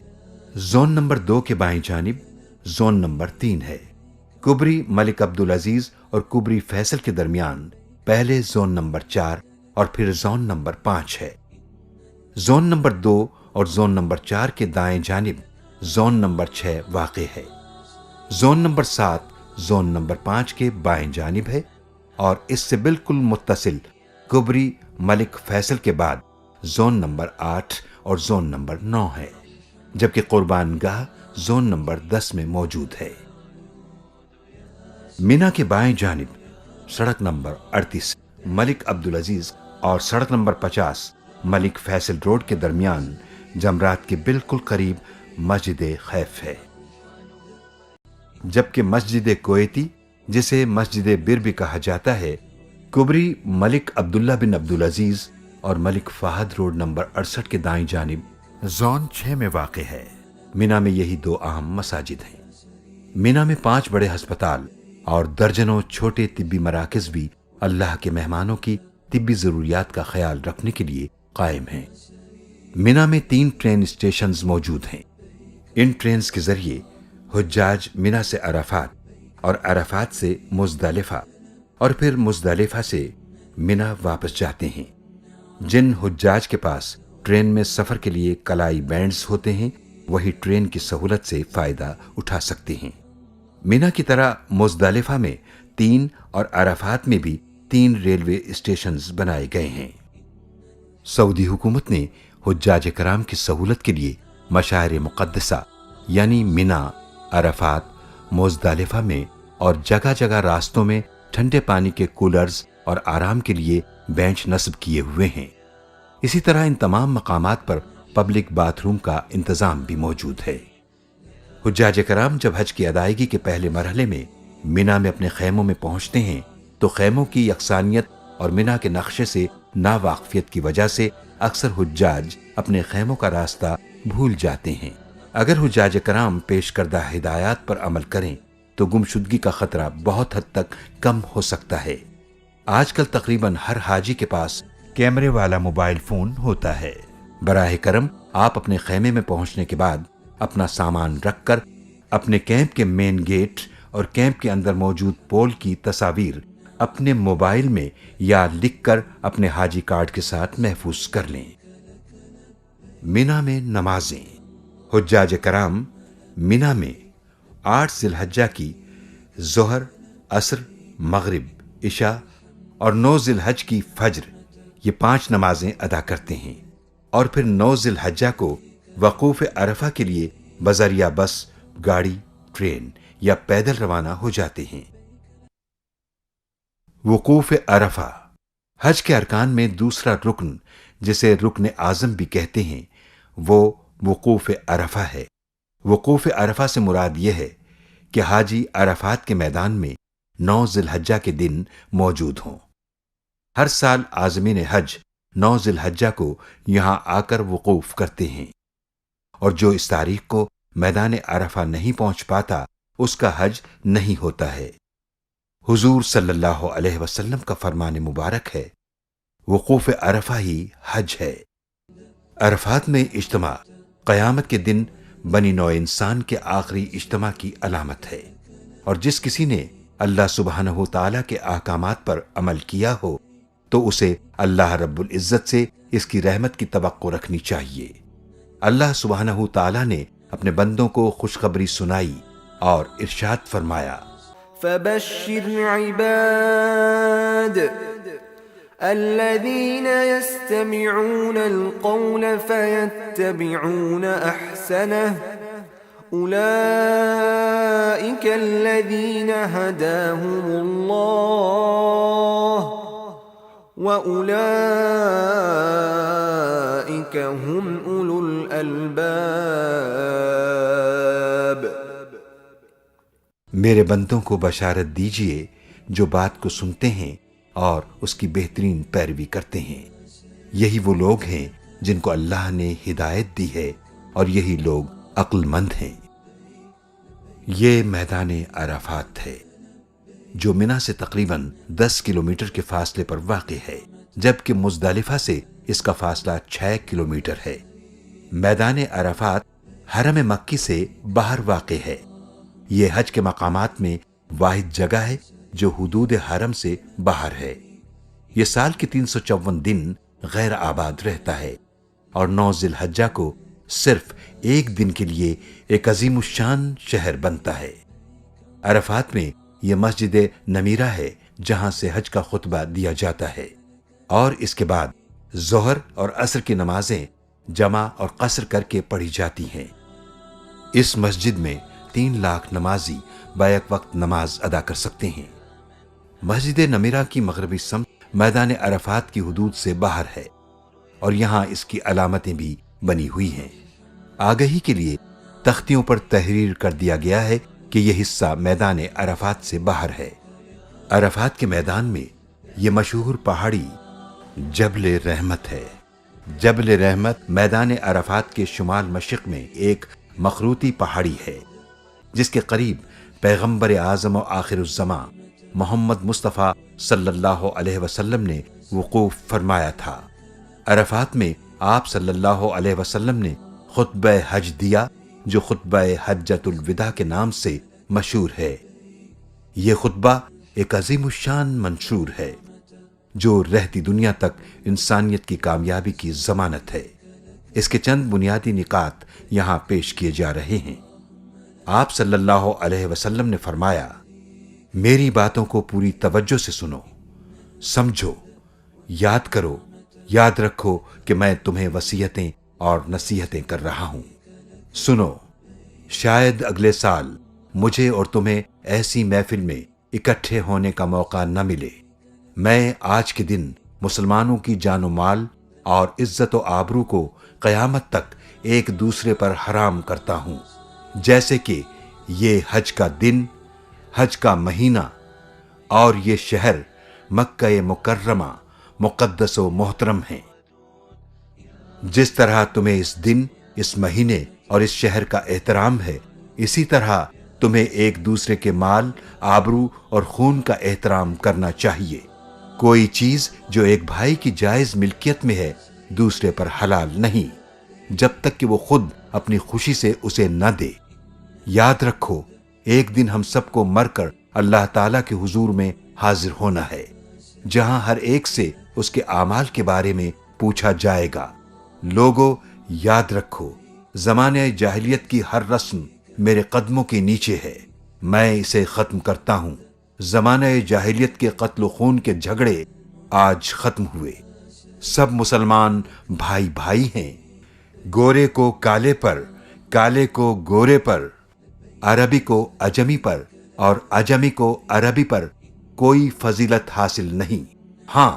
Speaker 2: زون نمبر 2 کے بائیں جانب زون نمبر 3 ہے۔ کبری ملک عبدالعزیز اور کبری فیصل کے درمیان پہلے زون نمبر 4 اور پھر زون نمبر 5 ہے۔ زون نمبر 2 اور زون نمبر 4 کے دائیں جانب زون نمبر 6 واقع ہے۔ زون نمبر 7 زون نمبر 5 کے بائیں جانب ہے اور اس سے بالکل متصل کبری ملک فیصل کے بعد زون نمبر 8 اور زون نمبر 9 ہے، جبکہ قربان گاہ زون نمبر 10 میں موجود ہے۔ مینا کے بائیں جانب سڑک نمبر 38 ملک عبدالعزیز اور سڑک نمبر 50 ملک فیصل روڈ کے درمیان جمرات کے بالکل قریب مسجد خیف ہے، جبکہ مسجد کویتی جسے مسجد بر بھی کہا جاتا ہے کبری ملک عبداللہ بن عبدالعزیز اور ملک فہد روڈ نمبر 68 کے دائیں جانب زون 6 میں واقع ہے۔ مینا میں یہی 2 اہم مساجد ہیں۔ مینا میں 5 بڑے ہسپتال اور درجنوں چھوٹے طبی مراکز بھی اللہ کے مہمانوں کی طبی ضروریات کا خیال رکھنے کے لیے قائم ہیں۔ مینا میں 3 ٹرین اسٹیشنز موجود ہیں۔ ان ٹرینز کے ذریعے حجاج مینا سے عرفات اور عرفات سے مزدلفہ اور پھر مزدلفہ سے مینا واپس جاتے ہیں۔ جن حجاج کے پاس ٹرین میں سفر کے لیے کلائی بینڈز ہوتے ہیں وہی ٹرین کی سہولت سے فائدہ اٹھا سکتے ہیں۔ مینا کی طرح مزدلفہ میں 3 اور عرفات میں بھی 3 ریلوے اسٹیشنز بنائے گئے ہیں۔ سعودی حکومت نے حجاج کرام کی سہولت کے لیے مشاعر مقدسہ یعنی مینا، عرفات، مزدلفہ میں اور جگہ جگہ راستوں میں ٹھنڈے پانی کے کولرز اور آرام کے لیے بینچ نصب کیے ہوئے ہیں۔ اسی طرح ان تمام مقامات پر پبلک باتھ روم کا انتظام بھی موجود ہے۔ حجاج کرام جب حج کی ادائیگی کے پہلے مرحلے میں مینا میں اپنے خیموں میں پہنچتے ہیں تو خیموں کی یکسانیت اور مینا کے نقشے سے ناواقفیت کی وجہ سے اکثر حجاج اپنے خیموں کا راستہ بھول جاتے ہیں۔ اگر حجاج کرام پیش کردہ ہدایات پر عمل کریں تو گمشدگی کا خطرہ بہت حد تک کم ہو سکتا ہے۔ آج کل تقریباً ہر حاجی کے پاس کیمرے والا موبائل فون ہوتا ہے۔ براہ کرم آپ اپنے خیمے میں پہنچنے کے بعد اپنا سامان رکھ کر اپنے کیمپ کے مین گیٹ اور کیمپ کے اندر موجود پول کی تصاویر اپنے موبائل میں یا لکھ کر اپنے حاجی کارڈ کے ساتھ محفوظ کر لیں۔ مینا میں نمازیں۔ حجاج کرام مینا میں 8 ذی الحجہ کی ظہر، عصر، مغرب، عشاء اور 9 ذی الحج کی فجر یہ 5 نمازیں ادا کرتے ہیں اور پھر 9 ذی الحجہ کو وقوف عرفہ کے لیے بذریعہ بس، گاڑی، ٹرین یا پیدل روانہ ہو جاتے ہیں۔ وقوف عرفہ حج کے ارکان میں دوسرا رکن جسے رکن اعظم بھی کہتے ہیں وہ وقوف عرفہ ہے۔ وقوف عرفہ سے مراد یہ ہے کہ حاجی عرفات کے میدان میں 9 ذی الحجہ کے دن موجود ہوں۔ ہر سال عازمین حج 9 ذی الحجہ کو یہاں آ کر وقوف کرتے ہیں اور جو اس تاریخ کو میدان عرفہ نہیں پہنچ پاتا اس کا حج نہیں ہوتا ہے۔ حضور صلی اللہ علیہ وسلم کا فرمان مبارک ہے، وقوف عرفہ ہی حج ہے۔ عرفات میں اجتماع قیامت کے دن بنی نوع انسان کے آخری اجتماع کی علامت ہے، اور جس کسی نے اللہ سبحانہ تعالیٰ کے احکامات پر عمل کیا ہو تو اسے اللہ رب العزت سے اس کی رحمت کی توقع رکھنی چاہیے۔ اللہ سبحانہ تعالیٰ نے اپنے بندوں کو خوشخبری سنائی اور ارشاد فرمایا،
Speaker 3: فبشر عباد الذين يستمعون القول فيتبعون احسنه اولئك الذين هداهم الله واولئك هم اولو الالباب۔
Speaker 2: میرے بندوں کو بشارت دیجئے جو بات کو سنتے ہیں اور اس کی بہترین پیروی کرتے ہیں، یہی وہ لوگ ہیں جن کو اللہ نے ہدایت دی ہے اور یہی لوگ عقل مند ہیں۔ یہ میدان عرفات ہے جو مینا سے تقریباً 10 کلومیٹر کے فاصلے پر واقع ہے، جبکہ مزدلفہ سے اس کا فاصلہ 6 کلومیٹر ہے۔ میدان عرفات حرم مکی سے باہر واقع ہے۔ یہ حج کے مقامات میں واحد جگہ ہے جو حدود حرم سے باہر ہے۔ یہ سال کے 354 دن غیر آباد رہتا ہے اور 9 ذی الحجہ کو صرف ایک دن کے لیے ایک عظیم الشان شہر بنتا ہے۔ عرفات میں یہ مسجد نمیرہ ہے جہاں سے حج کا خطبہ دیا جاتا ہے، اور اس کے بعد ظہر اور عصر کی نمازیں جمع اور قصر کر کے پڑھی جاتی ہیں۔ اس مسجد میں 3 لاکھ نمازی بیک وقت نماز ادا کر سکتے ہیں۔ مسجد نمیرہ کی مغربی سمت میدان عرفات کی حدود سے باہر ہے، اور یہاں اس کی علامتیں بھی بنی ہوئی ہیں۔ آگہی کے لیے تختیوں پر تحریر کر دیا گیا ہے کہ یہ حصہ میدان عرفات سے باہر ہے۔ عرفات کے میدان میں یہ مشہور پہاڑی جبل رحمت ہے۔ جبل رحمت میدان عرفات کے شمال مشرق میں ایک مخروطی پہاڑی ہے، جس کے قریب پیغمبر اعظم و آخر الزماں محمد مصطفیٰ صلی اللہ علیہ وسلم نے وقوف فرمایا تھا۔ عرفات میں آپ صلی اللہ علیہ وسلم نے خطبہ حج دیا، جو خطبہ حجۃ الوداع کے نام سے مشہور ہے۔ یہ خطبہ ایک عظیم الشان منشور ہے جو رہتی دنیا تک انسانیت کی کامیابی کی ضمانت ہے۔ اس کے چند بنیادی نکات یہاں پیش کیے جا رہے ہیں۔ آپ صلی اللہ علیہ وسلم نے فرمایا، میری باتوں کو پوری توجہ سے سنو، سمجھو، یاد کرو، یاد رکھو کہ میں تمہیں وصیتیں اور نصیحتیں کر رہا ہوں۔ سنو، شاید اگلے سال مجھے اور تمہیں ایسی محفل میں اکٹھے ہونے کا موقع نہ ملے۔ میں آج کے دن مسلمانوں کی جان و مال اور عزت و آبرو کو قیامت تک ایک دوسرے پر حرام کرتا ہوں، جیسے کہ یہ حج کا دن، حج کا مہینہ اور یہ شہر مکہ مکرمہ مقدس و محترم ہیں۔ جس طرح تمہیں اس دن، اس مہینے اور اس شہر کا احترام ہے، اسی طرح تمہیں ایک دوسرے کے مال، آبرو اور خون کا احترام کرنا چاہیے۔ کوئی چیز جو ایک بھائی کی جائز ملکیت میں ہے دوسرے پر حلال نہیں، جب تک کہ وہ خود اپنی خوشی سے اسے نہ دے۔ یاد رکھو، ایک دن ہم سب کو مر کر اللہ تعالیٰ کے حضور میں حاضر ہونا ہے، جہاں ہر ایک سے اس کے اعمال کے بارے میں پوچھا جائے گا۔ لوگو، یاد رکھو، زمانہ جاہلیت کی ہر رسم میرے قدموں کے نیچے ہے، میں اسے ختم کرتا ہوں۔ زمانہ جاہلیت کے قتل و خون کے جھگڑے آج ختم ہوئے۔ سب مسلمان بھائی بھائی ہیں، گورے کو کالے پر، کالے کو گورے پر، عربی کو عجمی پر اور عجمی کو عربی پر کوئی فضیلت حاصل نہیں۔ ہاں،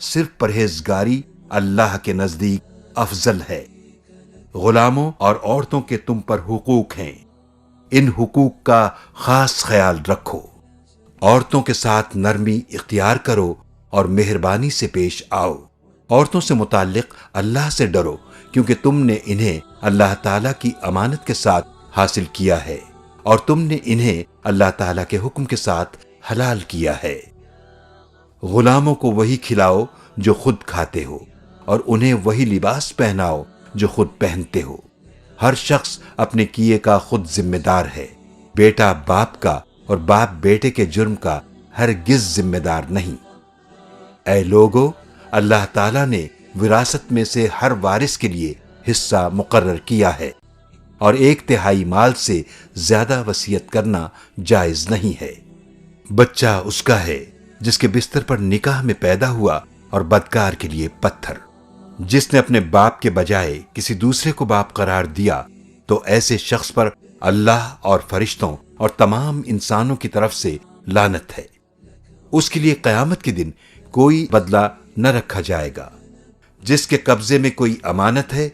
Speaker 2: صرف پرہیزگاری اللہ کے نزدیک افضل ہے۔ غلاموں اور عورتوں کے تم پر حقوق ہیں، ان حقوق کا خاص خیال رکھو۔ عورتوں کے ساتھ نرمی اختیار کرو اور مہربانی سے پیش آؤ۔ عورتوں سے متعلق اللہ سے ڈرو، کیونکہ تم نے انہیں اللہ تعالیٰ کی امانت کے ساتھ حاصل کیا ہے، اور تم نے انہیں اللہ تعالیٰ کے حکم کے ساتھ حلال کیا ہے۔ غلاموں کو وہی کھلاؤ جو خود کھاتے ہو، اور انہیں وہی لباس پہناؤ جو خود پہنتے ہو۔ ہر شخص اپنے کیے کا خود ذمہ دار ہے۔ بیٹا باپ کا اور باپ بیٹے کے جرم کا ہرگز ذمہ دار نہیں۔ اے لوگو، اللہ تعالیٰ نے وراثت میں سے ہر وارث کے لیے حصہ مقرر کیا ہے، اور 1/3 مال سے زیادہ وصیت کرنا جائز نہیں ہے۔ بچہ اس کا ہے جس کے بستر پر نکاح میں پیدا ہوا، اور بدکار کے لیے پتھر۔ جس نے اپنے باپ کے بجائے کسی دوسرے کو باپ قرار دیا، تو ایسے شخص پر اللہ اور فرشتوں اور تمام انسانوں کی طرف سے لعنت ہے۔ اس کے لیے قیامت کے دن کوئی بدلہ نہ رکھا جائے گا۔ جس کے قبضے میں کوئی امانت ہے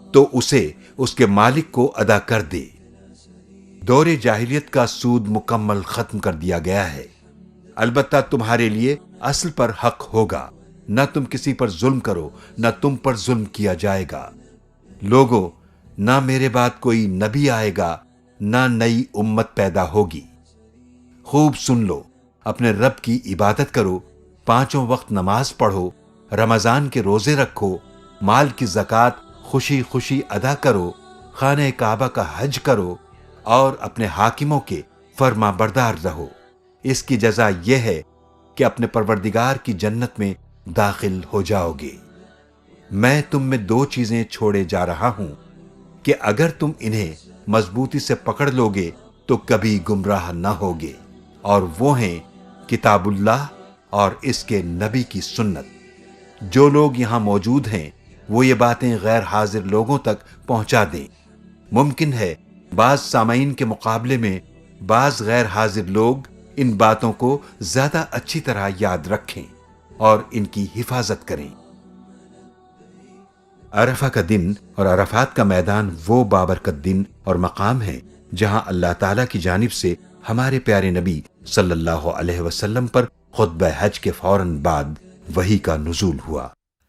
Speaker 2: تو اسے اس کے مالک کو ادا کر دے۔ دور جاہلیت کا سود مکمل ختم کر دیا گیا ہے۔ البتہ تمہارے لیے اصل پر حق ہوگا، نہ تم کسی پر ظلم کرو، نہ تم پر ظلم کیا جائے گا۔ لوگو، نہ میرے بعد کوئی نبی آئے گا، نہ نئی امت پیدا ہوگی۔ خوب سن لو، اپنے رب کی عبادت کرو، 5 وقت نماز پڑھو، رمضان کے روزے رکھو، مال کی زکوٰۃ خوشی خوشی ادا کرو، خانہ کعبہ کا حج کرو، اور اپنے حاکموں کے فرما بردار رہو۔ اس کی جزا یہ ہے کہ اپنے پروردگار کی جنت میں داخل ہو جاؤ گے۔ میں تم میں 2 چیزیں چھوڑے جا رہا ہوں، کہ اگر تم انہیں مضبوطی سے پکڑ لوگے تو کبھی گمراہ نہ ہوگے، اور وہ ہیں کتاب اللہ اور اس کے نبی کی سنت۔ جو لوگ یہاں موجود ہیں وہ یہ باتیں غیر حاضر لوگوں تک پہنچا دیں۔ ممکن ہے بعض سامعین کے مقابلے میں بعض غیر حاضر لوگ ان باتوں کو زیادہ اچھی طرح یاد رکھیں اور ان کی حفاظت کریں۔ عرفہ کا دن اور عرفات کا میدان وہ بابرکت دن اور مقام ہے جہاں اللہ تعالیٰ کی جانب سے ہمارے پیارے نبی صلی اللہ علیہ وسلم پر خطبہ حج کے فوراً بعد وحی کا نزول ہوا۔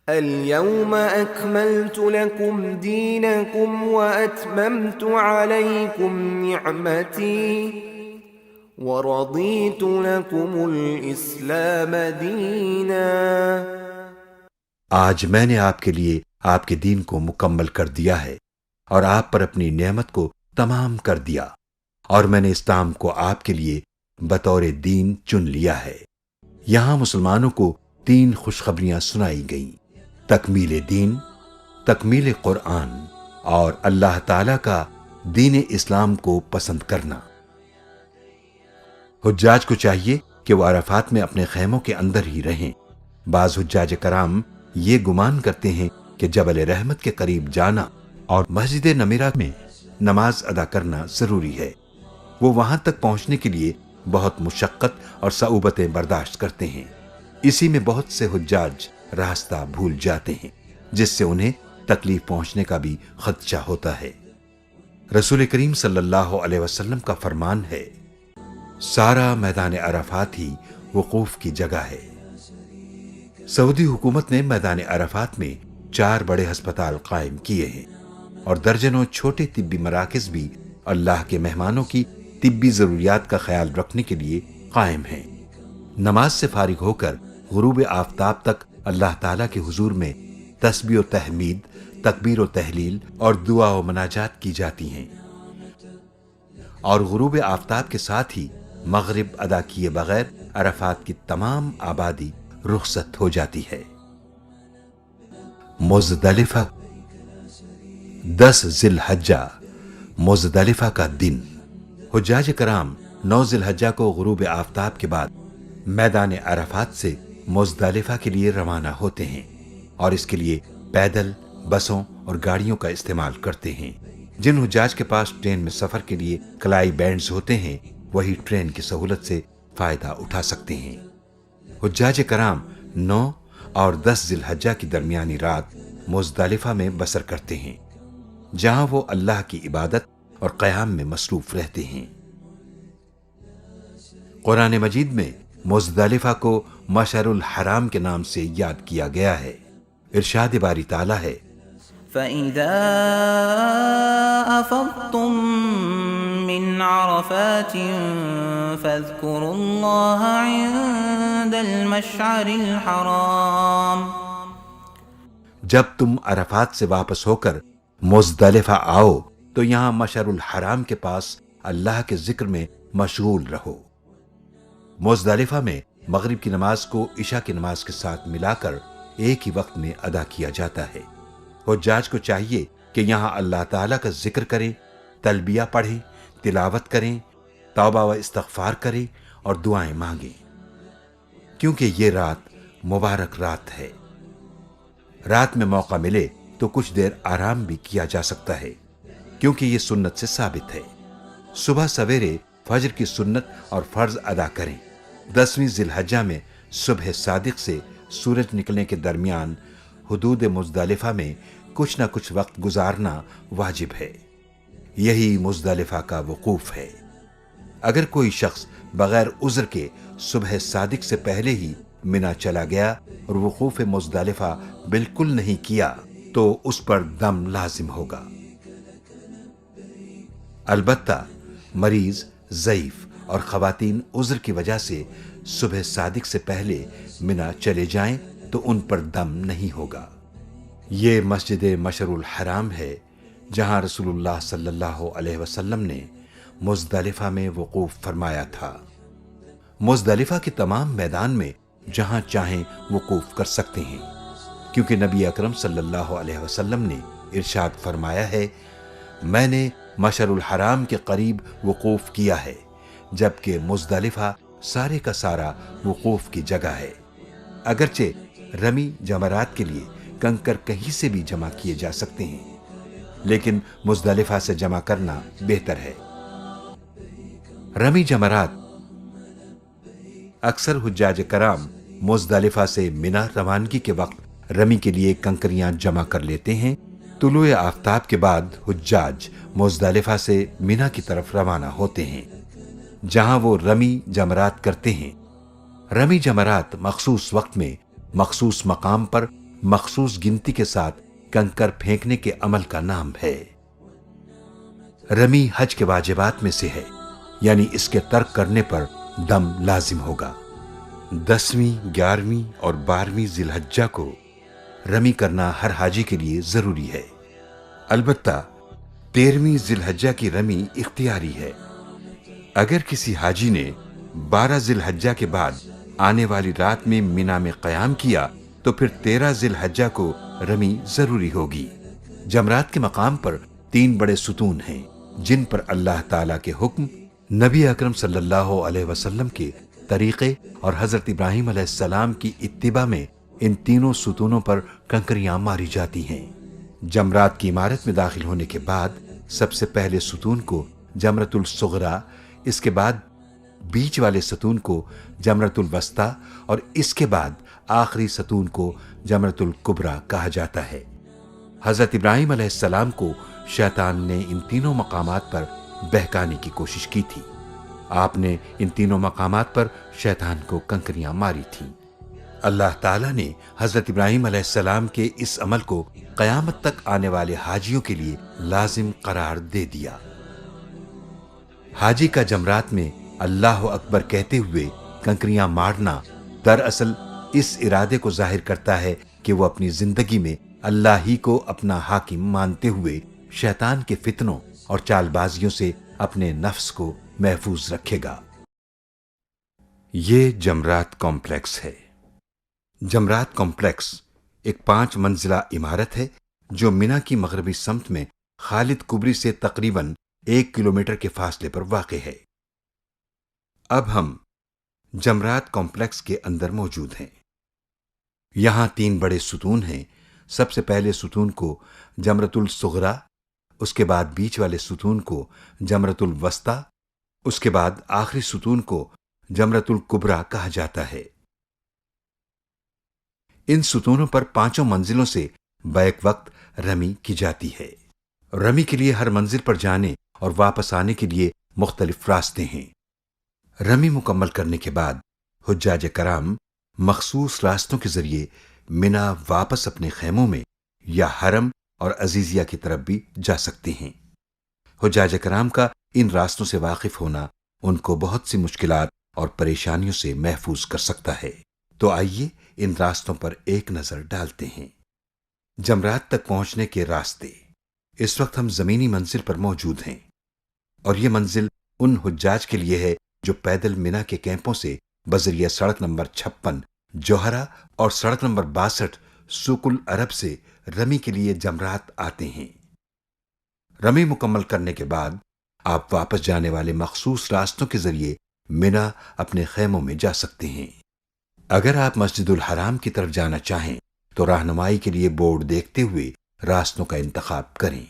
Speaker 3: اليوم أكملت لكم دينكم وأتممت عليكم نعمتي ورضيت لكم الإسلام دينا۔
Speaker 2: آج میں نے آپ کے لیے آپ کے دین کو مکمل کر دیا ہے اور آپ پر اپنی نعمت کو تمام کر دیا، اور میں نے اسلام کو آپ کے لیے بطور دین چن لیا ہے۔ یہاں مسلمانوں کو 3 خوشخبریاں سنائی گئیں: تکمیل دین، تکمیل قرآن، اور اللہ تعالیٰ کا دین اسلام کو پسند کرنا۔ حجاج کو چاہیے کہ وہ عرفات میں اپنے خیموں کے اندر ہی رہیں۔ بعض حجاج کرام یہ گمان کرتے ہیں کہ جبل رحمت کے قریب جانا اور مسجد نمیرہ میں نماز ادا کرنا ضروری ہے۔ وہ وہاں تک پہنچنے کے لیے بہت مشقت اور صعوبتیں برداشت کرتے ہیں۔ اسی میں بہت سے حجاج راستہ بھول جاتے ہیں، جس سے انہیں تکلیف پہنچنے کا بھی خدشہ ہوتا ہے۔ رسول کریم صلی اللہ علیہ وسلم کا فرمان ہے، سارا میدان عرفات ہی وقوف کی جگہ ہے۔ سعودی حکومت نے میدان عرفات میں 4 بڑے ہسپتال قائم کیے ہیں، اور درجنوں چھوٹے طبی مراکز بھی اللہ کے مہمانوں کی طبی ضروریات کا خیال رکھنے کے لیے قائم ہیں۔ نماز سے فارغ ہو کر غروب آفتاب تک اللہ تعالیٰ کے حضور میں تسبیح و تحمید، تکبیر و تحلیل اور دعا و مناجات کی جاتی ہیں، اور غروب آفتاب کے ساتھ ہی مغرب ادا کیے بغیر عرفات کی تمام آبادی رخصت ہو جاتی ہے۔ مزدلفہ، 10 ذی الحجہ مزدلفہ کا دن۔ حجاج کرام 9 ذی الحجہ کو غروب آفتاب کے بعد میدان عرفات سے مزدلفہ کے لیے روانہ ہوتے ہیں، اور اس کے لیے پیدل، بسوں اور گاڑیوں کا استعمال کرتے ہیں۔ جن حجاج کے پاس ٹرین میں سفر کے لیے کلائی بینڈز ہوتے ہیں وہی ٹرین کی سہولت سے فائدہ اٹھا سکتے ہیں۔ حجاج کرام 9 اور 10 ذی الحجہ کی درمیانی رات مزدلفہ میں بسر کرتے ہیں، جہاں وہ اللہ کی عبادت اور قیام میں مصروف رہتے ہیں۔ قرآن مجید میں مزدلفہ کو مشعر الحرام کے نام سے یاد کیا گیا ہے۔ ارشاد باری تعالیٰ ہے،
Speaker 1: فَإِذَا أَفَضْتُم مِّنْ عَرَفَاتٍ فَاذْكُرُوا اللَّهَ عِندَ الْمَشْعَرِ الْحَرَامِ۔
Speaker 2: جب تم عرفات سے واپس ہو کر مزدلفہ آؤ تو یہاں مشعر الحرام کے پاس اللہ کے ذکر میں مشغول رہو۔ مزدلفہ میں مغرب کی نماز کو عشاء کی نماز کے ساتھ ملا کر ایک ہی وقت میں ادا کیا جاتا ہے۔ حجاج کو چاہیے کہ یہاں اللہ تعالیٰ کا ذکر کریں، تلبیہ پڑھیں، تلاوت کریں، توبہ و استغفار کریں اور دعائیں مانگیں، کیونکہ یہ رات مبارک رات ہے۔ رات میں موقع ملے تو کچھ دیر آرام بھی کیا جا سکتا ہے، کیونکہ یہ سنت سے ثابت ہے۔ صبح سویرے فجر کی سنت اور فرض ادا کریں۔ 10ویں ذی الحجہ میں صبح صادق سے سورج نکلنے کے درمیان حدود مزدلفہ میں کچھ نہ کچھ وقت گزارنا واجب ہے۔ یہی مزدلفہ کا وقوف ہے۔ اگر کوئی شخص بغیر عذر کے صبح صادق سے پہلے ہی منا چلا گیا اور وقوف مزدلفہ بالکل نہیں کیا تو اس پر دم لازم ہوگا۔ البتہ مریض، ضعیف اور خواتین عذر کی وجہ سے صبح صادق سے پہلے منا چلے جائیں تو ان پر دم نہیں ہوگا۔ یہ مسجد مشعر الحرام ہے جہاں رسول اللہ صلی اللہ علیہ وسلم نے مزدلفہ میں وقوف فرمایا تھا۔ مزدلفہ کے تمام میدان میں جہاں چاہیں وقوف کر سکتے ہیں، کیونکہ نبی اکرم صلی اللہ علیہ وسلم نے ارشاد فرمایا ہے، میں نے مشعر الحرام کے قریب وقوف کیا ہے، جبکہ مزدلفہ سارے کا سارا وقوف کی جگہ ہے۔ اگرچہ رمی جمرات کے لیے کنکر کہیں سے بھی جمع کیے جا سکتے ہیں، لیکن مزدلفہ سے جمع کرنا بہتر ہے۔ رمی جمرات اکثر حجاج کرام مزدلفہ سے منا روانگی کے وقت رمی کے لیے کنکریاں جمع کر لیتے ہیں۔ طلوع آفتاب کے بعد حجاج مزدلفہ سے منا کی طرف روانہ ہوتے ہیں، جہاں وہ رمی جمرات کرتے ہیں۔ رمی جمرات مخصوص وقت میں مخصوص مقام پر مخصوص گنتی کے ساتھ کنکر پھینکنے کے عمل کا نام ہے۔ رمی حج کے واجبات میں سے ہے، یعنی اس کے ترک کرنے پر دم لازم ہوگا۔ 10ویں، 11ویں اور 12ویں ذی الحجہ کو رمی کرنا ہر حاجی کے لیے ضروری ہے۔ البتہ 13ویں ذی الحجہ کی رمی اختیاری ہے۔ اگر کسی حاجی نے 12 ذی الحجہ کے بعد آنے والی رات میں منا میں قیام کیا تو پھر 13 ذی الحجہ کو رمی ضروری ہوگی۔ جمرات کے مقام پر 3 بڑے ستون ہیں، جن پر اللہ تعالیٰ کے حکم، نبی اکرم صلی اللہ علیہ وسلم کے طریقے اور حضرت ابراہیم علیہ السلام کی اتباع میں ان تینوں ستونوں پر کنکریاں ماری جاتی ہیں۔ جمرات کی عمارت میں داخل ہونے کے بعد سب سے پہلے ستون کو جمرۃ الصغریٰ، اس کے بعد بیچ والے ستون کو جمرۃ الوسطیٰ اور اس کے بعد آخری ستون کو جمرۃ الکبریٰ کہا جاتا ہے۔ حضرت ابراہیم علیہ السلام کو شیطان نے ان تینوں مقامات پر بہکانے کی کوشش کی تھی۔ آپ نے ان تینوں مقامات پر شیطان کو کنکریاں ماری تھیں۔ اللہ تعالیٰ نے حضرت ابراہیم علیہ السلام کے اس عمل کو قیامت تک آنے والے حاجیوں کے لیے لازم قرار دے دیا۔ حاجی کا جمرات میں اللہ اکبر کہتے ہوئے کنکریاں مارنا دراصل اس ارادے کو ظاہر کرتا ہے کہ وہ اپنی زندگی میں اللہ ہی کو اپنا حاکم مانتے ہوئے شیطان کے فتنوں اور چال بازیوں سے اپنے نفس کو محفوظ رکھے گا۔ یہ جمرات کمپلیکس ہے۔ جمرات کمپلیکس ایک 5 منزلہ عمارت ہے جو منا کی مغربی سمت میں خالد کبری سے تقریباً 1 کلومیٹر کے فاصلے پر واقع ہے۔ اب ہم جمرات کمپلیکس کے اندر موجود ہیں۔ یہاں 3 بڑے ستون ہیں۔ سب سے پہلے ستون کو جمرۃ الصغریٰ، اس کے بعد بیچ والے ستون کو جمرۃ الوسطیٰ، اس کے بعد آخری ستون کو جمرۃ الکبریٰ کہا جاتا ہے۔ ان ستونوں پر 5 منزلوں سے بیک وقت رمی کی جاتی ہے۔ رمی کے لیے ہر منزل پر جانے اور واپس آنے کے لیے مختلف راستے ہیں۔ رمی مکمل کرنے کے بعد حجاج کرام مخصوص راستوں کے ذریعے منا واپس اپنے خیموں میں یا حرم اور عزیزیہ کی طرف بھی جا سکتے ہیں۔ حجاج کرام کا ان راستوں سے واقف ہونا ان کو بہت سی مشکلات اور پریشانیوں سے محفوظ کر سکتا ہے۔ تو آئیے ان راستوں پر ایک نظر ڈالتے ہیں۔ جمرات تک پہنچنے کے راستے۔ اس وقت ہم زمینی منزل پر موجود ہیں، اور یہ منزل ان حجاج کے لیے ہے جو پیدل منا کے کیمپوں سے بذریعہ سڑک نمبر 56 جوہرہ اور سڑک نمبر 62 سوق العرب سے رمی کے لیے جمرات آتے ہیں۔ رمی مکمل کرنے کے بعد آپ واپس جانے والے مخصوص راستوں کے ذریعے منا اپنے خیموں میں جا سکتے ہیں۔ اگر آپ مسجد الحرام کی طرف جانا چاہیں تو رہنمائی کے لیے بورڈ دیکھتے ہوئے راستوں کا انتخاب کریں۔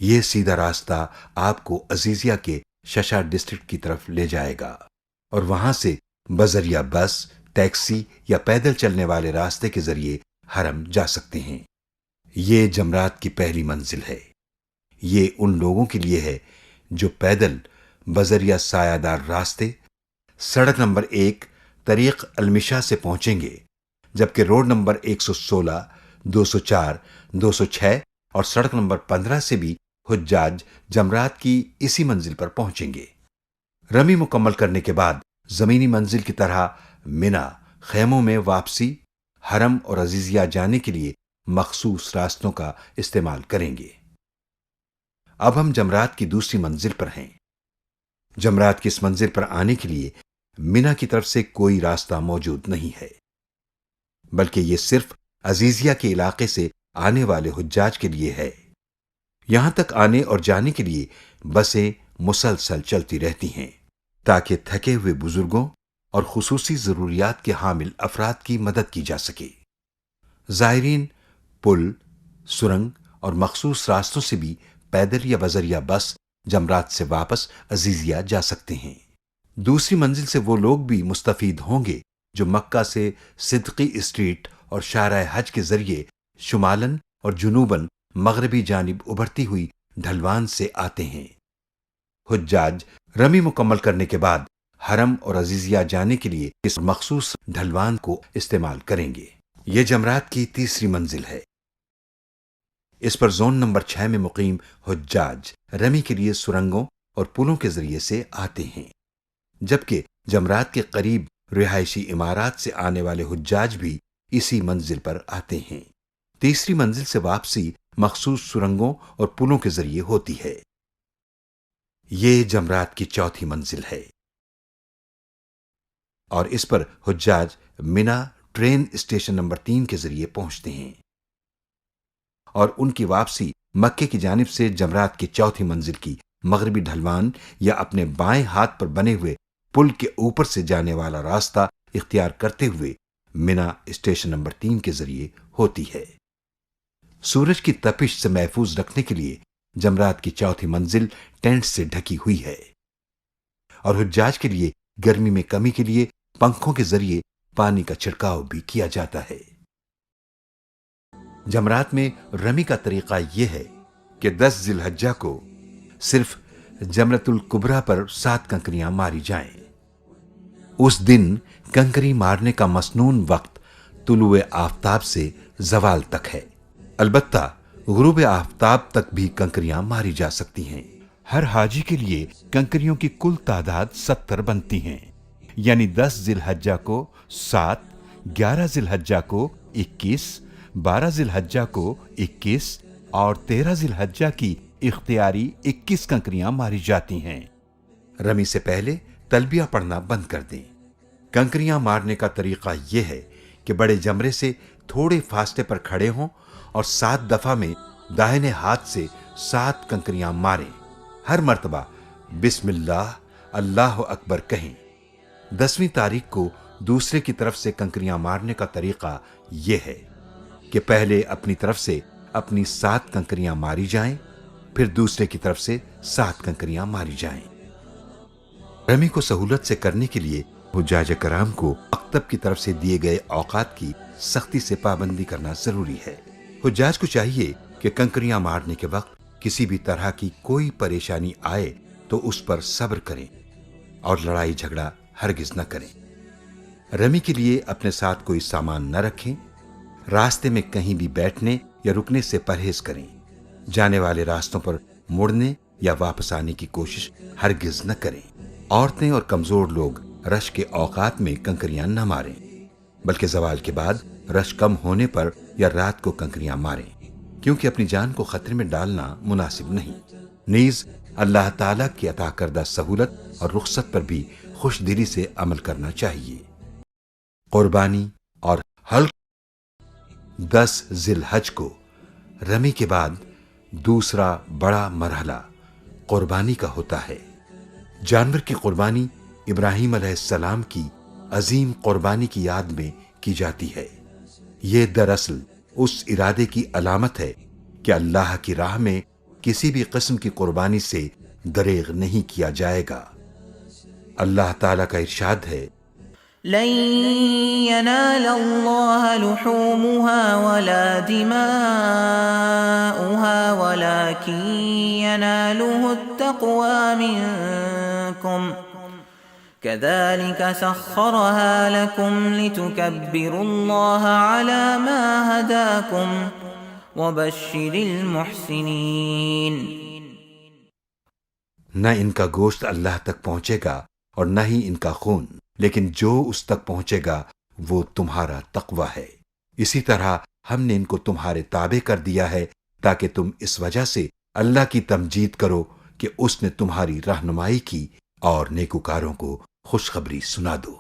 Speaker 2: یہ سیدھا راستہ آپ کو عزیزیہ کے ششا ڈسٹرکٹ کی طرف لے جائے گا، اور وہاں سے بذریعہ بس، ٹیکسی یا پیدل چلنے والے راستے کے ذریعے حرم جا سکتے ہیں۔ یہ جمرات کی پہلی منزل ہے۔ یہ ان لوگوں کے لیے ہے جو پیدل بذریعہ سایہ دار راستے سڑک نمبر 1 طریق المشا سے پہنچیں گے، جبکہ روڈ نمبر 116، 204، 206 اور سڑک نمبر 15 سے بھی حجاج جمرات کی اسی منزل پر پہنچیں گے۔ رمی مکمل کرنے کے بعد زمینی منزل کی طرح منا خیموں میں واپسی، حرم اور عزیزیہ جانے کے لیے مخصوص راستوں کا استعمال کریں گے۔ اب ہم جمرات کی دوسری منزل پر ہیں۔ جمرات کی اس منزل پر آنے کے لیے منا کی طرف سے کوئی راستہ موجود نہیں ہے، بلکہ یہ صرف عزیزیہ کے علاقے سے آنے والے حجاج کے لیے ہے۔ یہاں تک آنے اور جانے کے لیے بسیں مسلسل چلتی رہتی ہیں تاکہ تھکے ہوئے بزرگوں اور خصوصی ضروریات کے حامل افراد کی مدد کی جا سکے۔ زائرین پل، سرنگ اور مخصوص راستوں سے بھی پیدل یا بذریعہ بس جمرات سے واپس عزیزیہ جا سکتے ہیں۔ دوسری منزل سے وہ لوگ بھی مستفید ہوں گے جو مکہ سے صدقی اسٹریٹ اور شارع حج کے ذریعے شمالاً اور جنوباً مغربی جانب ابھرتی ہوئی ڈھلوان سے آتے ہیں۔ حجاج رمی مکمل کرنے کے بعد حرم اور عزیزیہ جانے کے لیے اس مخصوص ڈھلوان کو استعمال کریں گے۔ یہ جمرات کی تیسری منزل ہے۔ اس پر زون نمبر 6 میں مقیم حجاج رمی کے لیے سرنگوں اور پلوں کے ذریعے سے آتے ہیں، جبکہ جمرات کے قریب رہائشی عمارات سے آنے والے حجاج بھی اسی منزل پر آتے ہیں۔ تیسری منزل سے واپسی مخصوص سرنگوں اور پلوں کے ذریعے ہوتی ہے۔ یہ جمرات کی چوتھی منزل ہے اور اس پر حجاج منا ٹرین اسٹیشن نمبر 3 کے ذریعے پہنچتے ہیں اور ان کی واپسی مکے کی جانب سے جمرات کی چوتھی منزل کی مغربی ڈھلوان یا اپنے بائیں ہاتھ پر بنے ہوئے پل کے اوپر سے جانے والا راستہ اختیار کرتے ہوئے منا اسٹیشن نمبر 3 کے ذریعے ہوتی ہے۔ سورج کی تپش سے محفوظ رکھنے کے لیے جمرات کی چوتھی منزل ٹینٹ سے ڈھکی ہوئی ہے اور حجاج کے لیے گرمی میں کمی کے لیے پنکھوں کے ذریعے پانی کا چھڑکاؤ بھی کیا جاتا ہے۔ جمرات میں رمی کا طریقہ یہ ہے کہ 10 ذی الحجہ کو صرف جمرۃ الکبریٰ پر 7 کنکریاں ماری جائیں۔ اس دن کنکری مارنے کا مسنون وقت طلوع آفتاب سے زوال تک ہے، البتہ غروب آفتاب تک بھی کنکریاں ماری جا سکتی ہیں۔ ہر حاجی کے لیے کنکریوں کی کل تعداد 70 بنتی ہیں، یعنی 10 ذی الحجہ کو 7، 11 ذی الحجہ کو 21، 12 ذی الحجہ کو 21 اور 13 ذی الحجہ کی اختیاری 21 کنکریاں ماری جاتی ہیں۔ رمی سے پہلے تلبیہ پڑھنا بند کر دیں۔ کنکریاں مارنے کا طریقہ یہ ہے کہ بڑے جمرے سے تھوڑے فاصلے پر کھڑے ہوں اور 7 دفعہ میں داہنے ہاتھ سے 7 کنکریاں ماریں۔ ہر مرتبہ بسم اللہ، اللہ اکبر کہیں۔ 10ویں تاریخ کو دوسرے کی طرف سے کنکریاں مارنے کا طریقہ یہ ہے کہ پہلے اپنی طرف سے اپنی 7 کنکریاں ماری جائیں، پھر دوسرے کی طرف سے 7 کنکریاں ماری جائیں۔ رمی کو سہولت سے کرنے کے لیے حجاج کرام کو مکتب کی طرف سے دیے گئے اوقات کی سختی سے پابندی کرنا ضروری ہے۔ حجاج کو چاہیے کہ کنکریاں مارنے کے وقت کسی بھی طرح کی کوئی پریشانی آئے تو اس پر صبر کریں اور لڑائی جھگڑا ہرگز نہ کریں۔ رمی کے لیے اپنے ساتھ کوئی سامان نہ رکھیں۔ راستے میں کہیں بھی بیٹھنے یا رکنے سے پرہیز کریں۔ جانے والے راستوں پر مڑنے یا واپس آنے کی کوشش ہرگز نہ کریں۔ عورتیں اور کمزور لوگ رش کے اوقات میں کنکریاں نہ ماریں، بلکہ زوال کے بعد رش کم ہونے پر یا رات کو کنکریاں ماریں، کیونکہ اپنی جان کو خطرے میں ڈالنا مناسب نہیں۔ نیز اللہ تعالیٰ کی عطا کردہ سہولت اور رخصت پر بھی خوش دلی سے عمل کرنا چاہیے۔ قربانی اور حلق 10 ذی الحج کو رمی کے بعد دوسرا بڑا مرحلہ قربانی کا ہوتا ہے۔ جانور کی قربانی ابراہیم علیہ السلام کی عظیم قربانی کی یاد میں کی جاتی ہے۔ یہ دراصل اس ارادے کی علامت ہے کہ اللہ کی راہ میں کسی بھی قسم کی قربانی سے دریغ نہیں کیا جائے گا۔ اللہ تعالیٰ کا ارشاد ہے،
Speaker 1: لن ينال الله لحومها ولا دماؤها ولكن يناله التقوى منكم كذلك سخرها لكم لتكبروا الله على ما هداكم وبشر المحسنين۔
Speaker 2: نہ ان کا گوشت اللہ تک پہنچے گا اور نہ ہی ان کا خون، لیکن جو اس تک پہنچے گا وہ تمہارا تقوی ہے۔ اسی طرح ہم نے ان کو تمہارے تابع کر دیا ہے تاکہ تم اس وجہ سے اللہ کی تمجید کرو کہ اس نے تمہاری رہنمائی کی اور نیکوکاروں کو خوشخبری سنا دو۔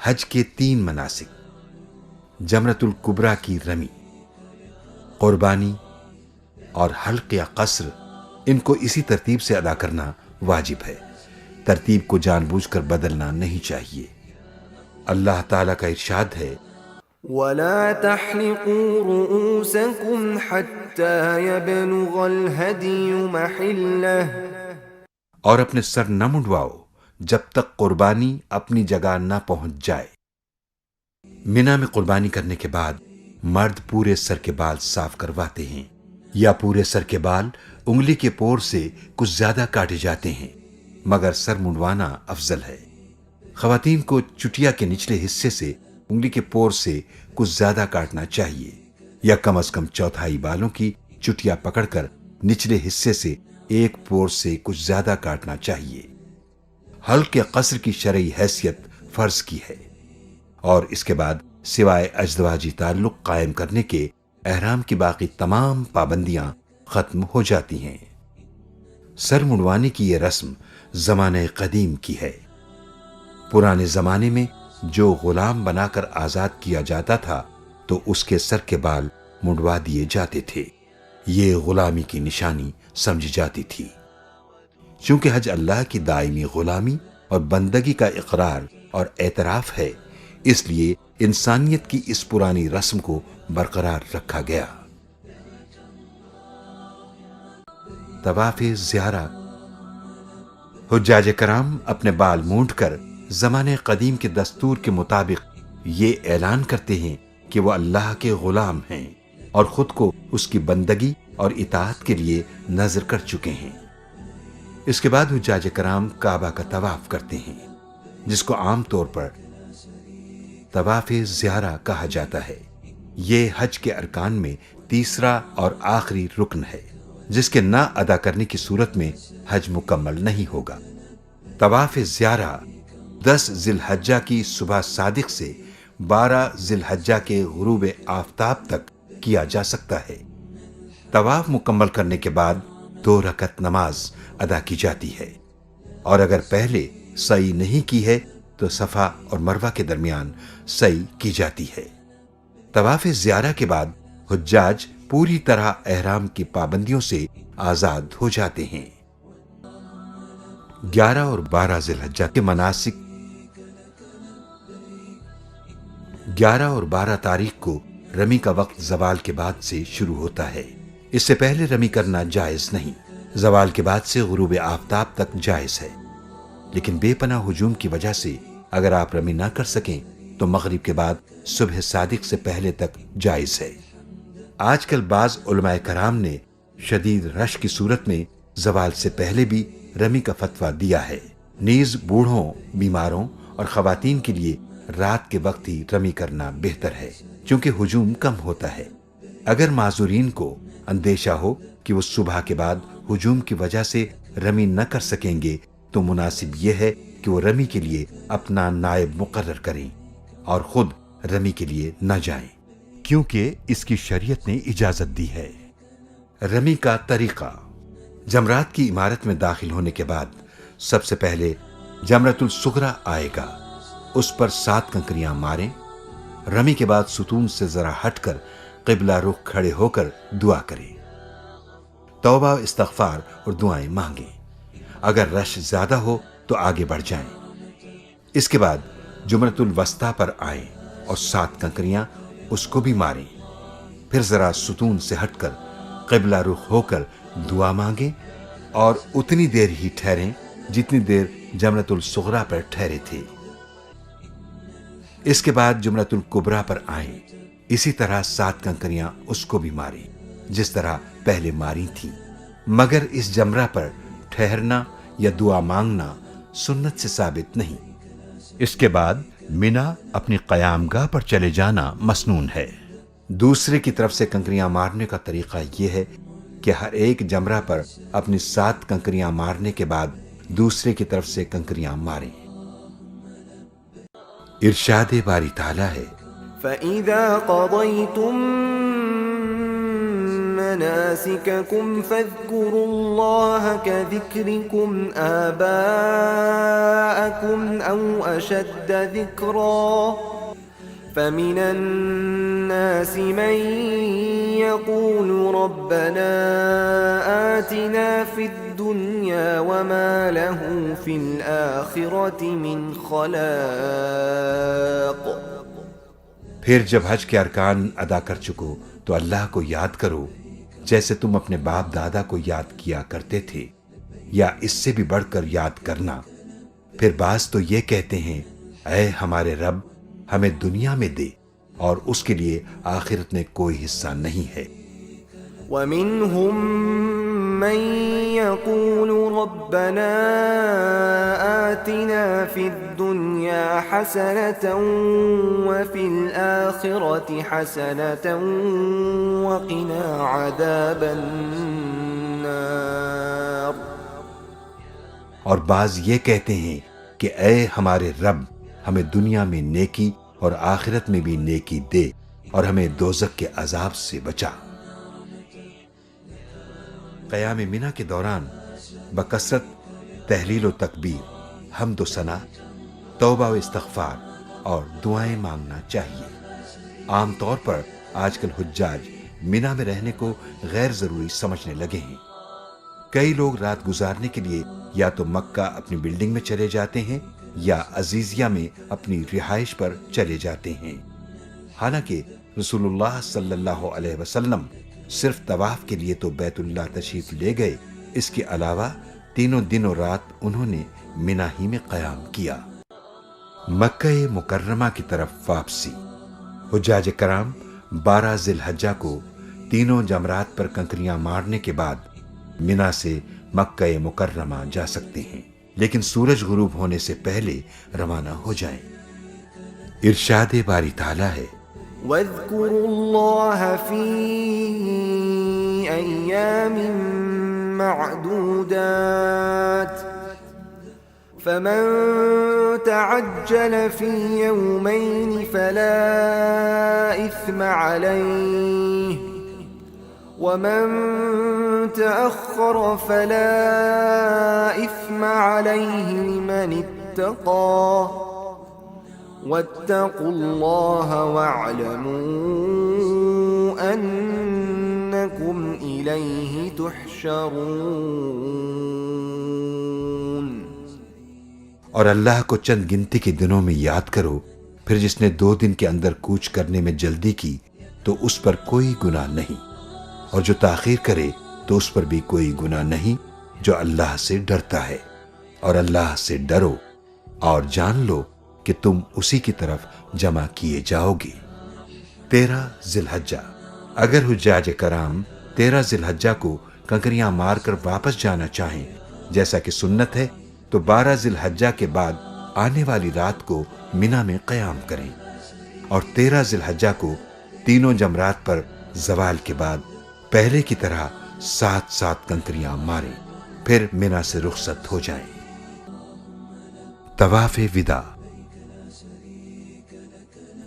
Speaker 2: حج کے 3 مناسک: جمرۃ الکبریٰ کی رمی، قربانی اور حلق یا قصر ان کو اسی ترتیب سے ادا کرنا واجب ہے، ترتیب کو جان بوجھ کر بدلنا نہیں چاہیے۔ اللہ تعالیٰ کا ارشاد ہے،
Speaker 3: ولا تحلقوا رؤوسكم حتى يبلغ الهدي محله،
Speaker 2: اور اپنے سر نہ منڈواؤ جب تک قربانی اپنی جگہ نہ پہنچ جائے۔ منا میں قربانی کرنے کے بعد مرد پورے سر کے بال صاف کرواتے ہیں، یا پورے سر کے بال انگلی کے پور سے کچھ زیادہ کاٹے جاتے ہیں، مگر سر منڈوانا افضل ہے۔ خواتین کو چٹیا کے نچلے حصے سے انگلی کے پور سے کچھ زیادہ کاٹنا چاہیے، یا کم از کم چوتھائی بالوں کی چٹیا پکڑ کر نچلے حصے سے ایک پور سے کچھ زیادہ کاٹنا چاہیے۔ حلق یا قصر کی شرعی حیثیت فرض کی ہے، اور اس کے بعد سوائے ازدواجی تعلق قائم کرنے کے احرام کی باقی تمام پابندیاں ختم ہو جاتی ہیں۔ سر منڈوانے کی یہ رسم زمانہ قدیم کی ہے۔ پرانے زمانے میں جو غلام بنا کر آزاد کیا جاتا تھا تو اس کے سر کے بال منڈوا دیے جاتے تھے، یہ غلامی کی نشانی سمجھی جاتی تھی۔ چونکہ حج اللہ کی دائمی غلامی اور بندگی کا اقرار اور اعتراف ہے، اس لیے انسانیت کی اس پرانی رسم کو برقرار رکھا گیا۔ طواف زیارہ، حجاج کرام اپنے بال مونڈ کر زمانے قدیم کے دستور کے مطابق یہ اعلان کرتے ہیں کہ وہ اللہ کے غلام ہیں اور خود کو اس کی بندگی اور اطاعت کے لیے نذر کر چکے ہیں۔ اس کے بعد حجاج کرام کعبہ کا طواف کرتے ہیں، جس کو عام طور پر طواف زیارہ کہا جاتا ہے۔ یہ حج کے ارکان میں تیسرا اور آخری رکن ہے، جس کے نہ ادا کرنے کی صورت میں حج مکمل نہیں ہوگا۔ طواف زیارہ 10 ذی الحجہ کی صبح صادق سے 12 ذی الحجہ کے غروب آفتاب تک کیا جا سکتا ہے۔ طواف مکمل کرنے کے بعد 2 رکعت نماز ادا کی جاتی ہے، اور اگر پہلے سعی نہیں کی ہے تو صفا اور مروہ کے درمیان سعی کی جاتی ہے۔ طواف زیارہ کے بعد حجاج پوری طرح احرام کی پابندیوں سے آزاد ہو جاتے ہیں۔ 11 اور 12 ذی الحجہ کے مناسک 11 اور 12 تاریخ کو رمی کا وقت زوال کے بعد سے شروع ہوتا ہے۔ اس سے پہلے رمی کرنا جائز نہیں، زوال کے بعد سے غروب آفتاب تک جائز ہے، لیکن بے پناہ ہجوم کی وجہ سے اگر آپ رمی نہ کر سکیں تو مغرب کے بعد صبح صادق سے پہلے تک جائز ہے۔ آج کل بعض علماء کرام نے شدید رش کی صورت میں زوال سے پہلے بھی رمی کا فتویٰ دیا ہے۔ نیز بوڑھوں، بیماروں اور خواتین کے لیے رات کے وقت ہی رمی کرنا بہتر ہے، چونکہ ہجوم کم ہوتا ہے۔ اگر معذورین کو اندیشہ ہو کہ وہ صبح کے بعد ہجوم کی وجہ سے رمی نہ کر سکیں گے تو مناسب یہ ہے کہ وہ رمی کے لیے اپنا نائب مقرر کریں اور خود رمی کے لیے نہ جائیں، کیونکہ اس کی شریعت نے اجازت دی ہے۔ رمی کا طریقہ: جمرات کی عمارت میں داخل ہونے کے بعد سب سے پہلے جمرۃ الصغریٰ آئے گا، اس پر 7 کنکریاں ماریں۔ رمی کے بعد ستون سے ذرا ہٹ کر قبلہ رخ کھڑے ہو کر دعا کریں، توبہ و استغفار اور دعائیں مانگیں۔ اگر رش زیادہ ہو تو آگے بڑھ جائیں۔ اس کے بعد جمرۃ الوسطیٰ پر آئیں اور 7 کنکریاں اس کو بھی ماریں، پھر ذرا ستون سے ہٹ کر قبلہ رخ ہو کر دعا مانگیں اور اتنی دیر ہی ٹھہریں جتنی دیر جمرۃ الصغریٰ پر ٹھہرے تھے۔ اس کے بعد جمرۃ الکبریٰ پر آئیں، اسی طرح 7 کنکریاں اس کو بھی ماریں جس طرح پہلے ماری تھیں، مگر اس جمرہ پر ٹھہرنا یا دعا مانگنا سنت سے ثابت نہیں۔ اس کے بعد منا اپنی قیام گاہ پر چلے جانا مسنون ہے۔ دوسرے کی طرف سے کنکریاں مارنے کا طریقہ یہ ہے کہ ہر ایک جمرہ پر اپنی 7 کنکریاں مارنے کے بعد دوسرے کی طرف سے کنکریاں ماریں۔ ارشاد باری تعالیٰ ہے،
Speaker 3: فَإِذَا قَضَيْتُم مَّنَاسِكَكُمْ فَاذْكُرُوا اللَّهَ كَذِكْرِكُمْ آبَاءَكُمْ أَوْ أَشَدَّ ذِكْرًا فمن الناس من يقول ربنا آتنا في الدنيا وما له في الآخرة من خلاق.
Speaker 2: پھر جب حج کے ارکان ادا کر چکو تو اللہ کو یاد کرو جیسے تم اپنے باپ دادا کو یاد کیا کرتے تھے، یا اس سے بھی بڑھ کر یاد کرنا. پھر بعض تو یہ کہتے ہیں اے ہمارے رب ہمیں دنیا میں دے، اور اس کے لیے آخرت میں کوئی حصہ نہیں ہے.
Speaker 3: ومنهم من يقول ربنا آتنا في الدنيا حسنة وفي الآخرة حسنة وقنا عذاب النار.
Speaker 2: اور بعض یہ کہتے ہیں کہ اے ہمارے رب ہمیں دنیا میں نیکی اور آخرت میں بھی نیکی دے، اور ہمیں دوزخ کے عذاب سے بچا. قیام منی کے دوران بکثرت تحلیل و تکبیر، حمد و ثنا، توبہ و استغفار اور دعائیں مانگنا چاہیے. عام طور پر آج کل حجاج منی میں رہنے کو غیر ضروری سمجھنے لگے ہیں. کئی لوگ رات گزارنے کے لیے یا تو مکہ اپنی بلڈنگ میں چلے جاتے ہیں یا عزیزیہ میں اپنی رہائش پر چلے جاتے ہیں. حالانکہ رسول اللہ صلی اللہ علیہ وسلم صرف طواف کے لیے تو بیت اللہ تشریف لے گئے، اس کے علاوہ تینوں دن و رات انہوں نے منی ہی میں قیام کیا. مکہ مکرمہ کی طرف واپسی. حجاج کرام 12 ذی الحجہ کو تینوں جمرات پر کنکریاں مارنے کے بعد منی سے مکہ مکرمہ جا سکتے ہیں، لیکن سورج غروب ہونے سے پہلے روانہ ہو جائیں. ارشاد باری تعالیٰ ہے
Speaker 3: واذكروا الله في أيام معدودات فمن تعجل في يومين فلا إثم عليه ومن تأخر فلا إثم عليه لمن اتقى واتقوا الله واعلموا أنكم إليه تحشرون.
Speaker 2: اور اللہ کو چند گنتی کے دنوں میں یاد کرو، پھر جس نے 2 دن کے اندر کوچ کرنے میں جلدی کی تو اس پر کوئی گناہ نہیں، اور جو تاخیر کرے تو اس پر بھی کوئی گناہ نہیں، جو اللہ سے ڈرتا ہے. اور اللہ سے ڈرو اور جان لو کہ تم اسی کی طرف جمع کیے جاؤ گے. 13 ذی الحجہ. اگر حجاج کرام 13 ذی الحجہ کو کنکریاں مار کر واپس جانا چاہیں جیسا کہ سنت ہے تو 12 ذی الحجہ کے بعد آنے والی رات کو منی میں قیام کریں، اور 13 ذی الحجہ کو تینوں جمرات پر زوال کے بعد پہلے کی طرح 7 کنکریاں ماریں، پھر منی سے رخصت ہو جائیں. طواف وداع.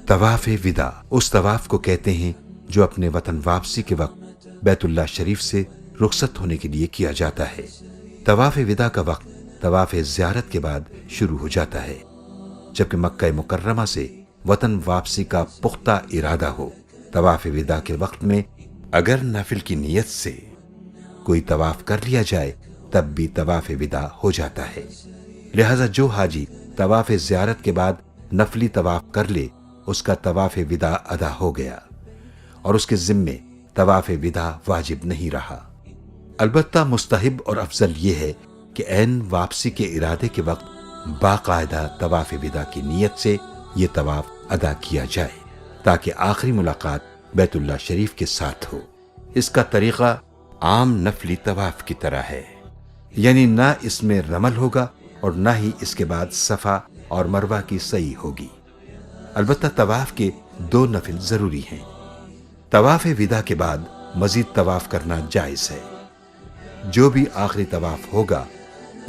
Speaker 2: طواف وداع اس طواف کو کہتے ہیں جو اپنے وطن واپسی کے وقت بیت اللہ شریف سے رخصت ہونے کے لیے کیا جاتا ہے. طواف وداع کا وقت طواف زیارت کے بعد شروع ہو جاتا ہے، جبکہ مکہ مکرمہ سے وطن واپسی کا پختہ ارادہ ہو. طواف وداع کے وقت میں اگر نفل کی نیت سے کوئی طواف کر لیا جائے تب بھی طواف وداع ہو جاتا ہے. لہذا جو حاجی طواف زیارت کے بعد نفلی طواف کر لے اس کا طواف وداع ادا ہو گیا، اور اس کے ذمے طواف وداع واجب نہیں رہا. البتہ مستحب اور افضل یہ ہے کہ عین واپسی کے ارادے کے وقت باقاعدہ طواف وداع کی نیت سے یہ طواف ادا کیا جائے تاکہ آخری ملاقات بیت اللہ شریف کے ساتھ ہو. اس کا طریقہ عام نفلی طواف کی طرح ہے، یعنی نہ اس میں رمل ہوگا اور نہ ہی اس کے بعد صفا اور مروہ کی سعی ہوگی. البتہ طواف کے 2 نفل ضروری ہیں. طواف وداع کے بعد مزید طواف کرنا جائز ہے. جو بھی آخری طواف ہوگا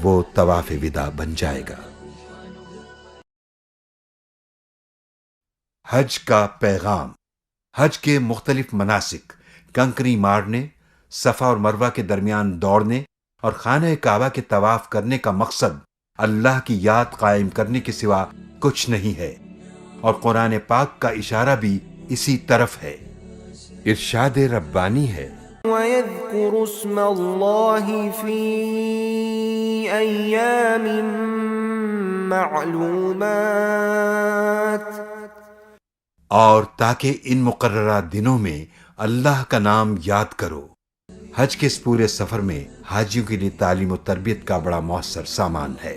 Speaker 2: وہ طواف وداع بن جائے گا. حج کا پیغام. حج کے مختلف مناسک، کنکری مارنے، صفا اور مروہ کے درمیان دوڑنے اور خانہ کعبہ کے طواف کرنے کا مقصد اللہ کی یاد قائم کرنے کے سوا کچھ نہیں ہے، اور قرآن پاک کا اشارہ بھی اسی طرف ہے۔ ارشاد ربانی ہے،
Speaker 3: وَيَذْكُرُ اسْمَ اللَّهِ فِي أَيَّامٍ مَّعْلُومَاتٍ،
Speaker 2: اور تاکہ ان مقررہ دنوں میں اللہ کا نام یاد کرو۔ حج کے اس پورے سفر میں حاجیوں کے لیے تعلیم و تربیت کا بڑا مؤثر سامان ہے۔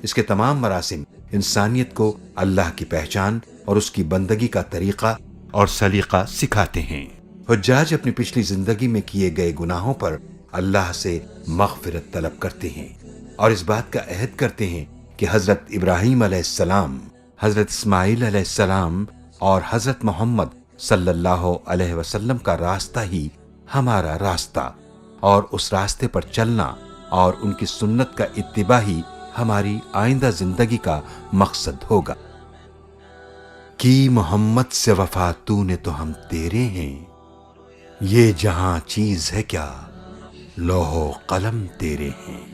Speaker 2: اس کے تمام مراسم انسانیت کو اللہ کی پہچان اور اس کی بندگی کا طریقہ اور سلیقہ سکھاتے ہیں۔ حجاج اپنی پچھلی زندگی میں کیے گئے گناہوں پر اللہ سے مغفرت طلب کرتے ہیں اور اس بات کا عہد کرتے ہیں کہ حضرت ابراہیم علیہ السلام، حضرت اسماعیل علیہ السلام اور حضرت محمد صلی اللہ علیہ وسلم کا راستہ ہی ہمارا راستہ، اور اس راستے پر چلنا اور ان کی سنت کا اتباع ہی ہماری آئندہ زندگی کا مقصد ہوگا۔ کی محمد سے وفا تو نے تو ہم تیرے ہیں، یہ جہاں چیز ہے کیا لوح و قلم تیرے ہیں۔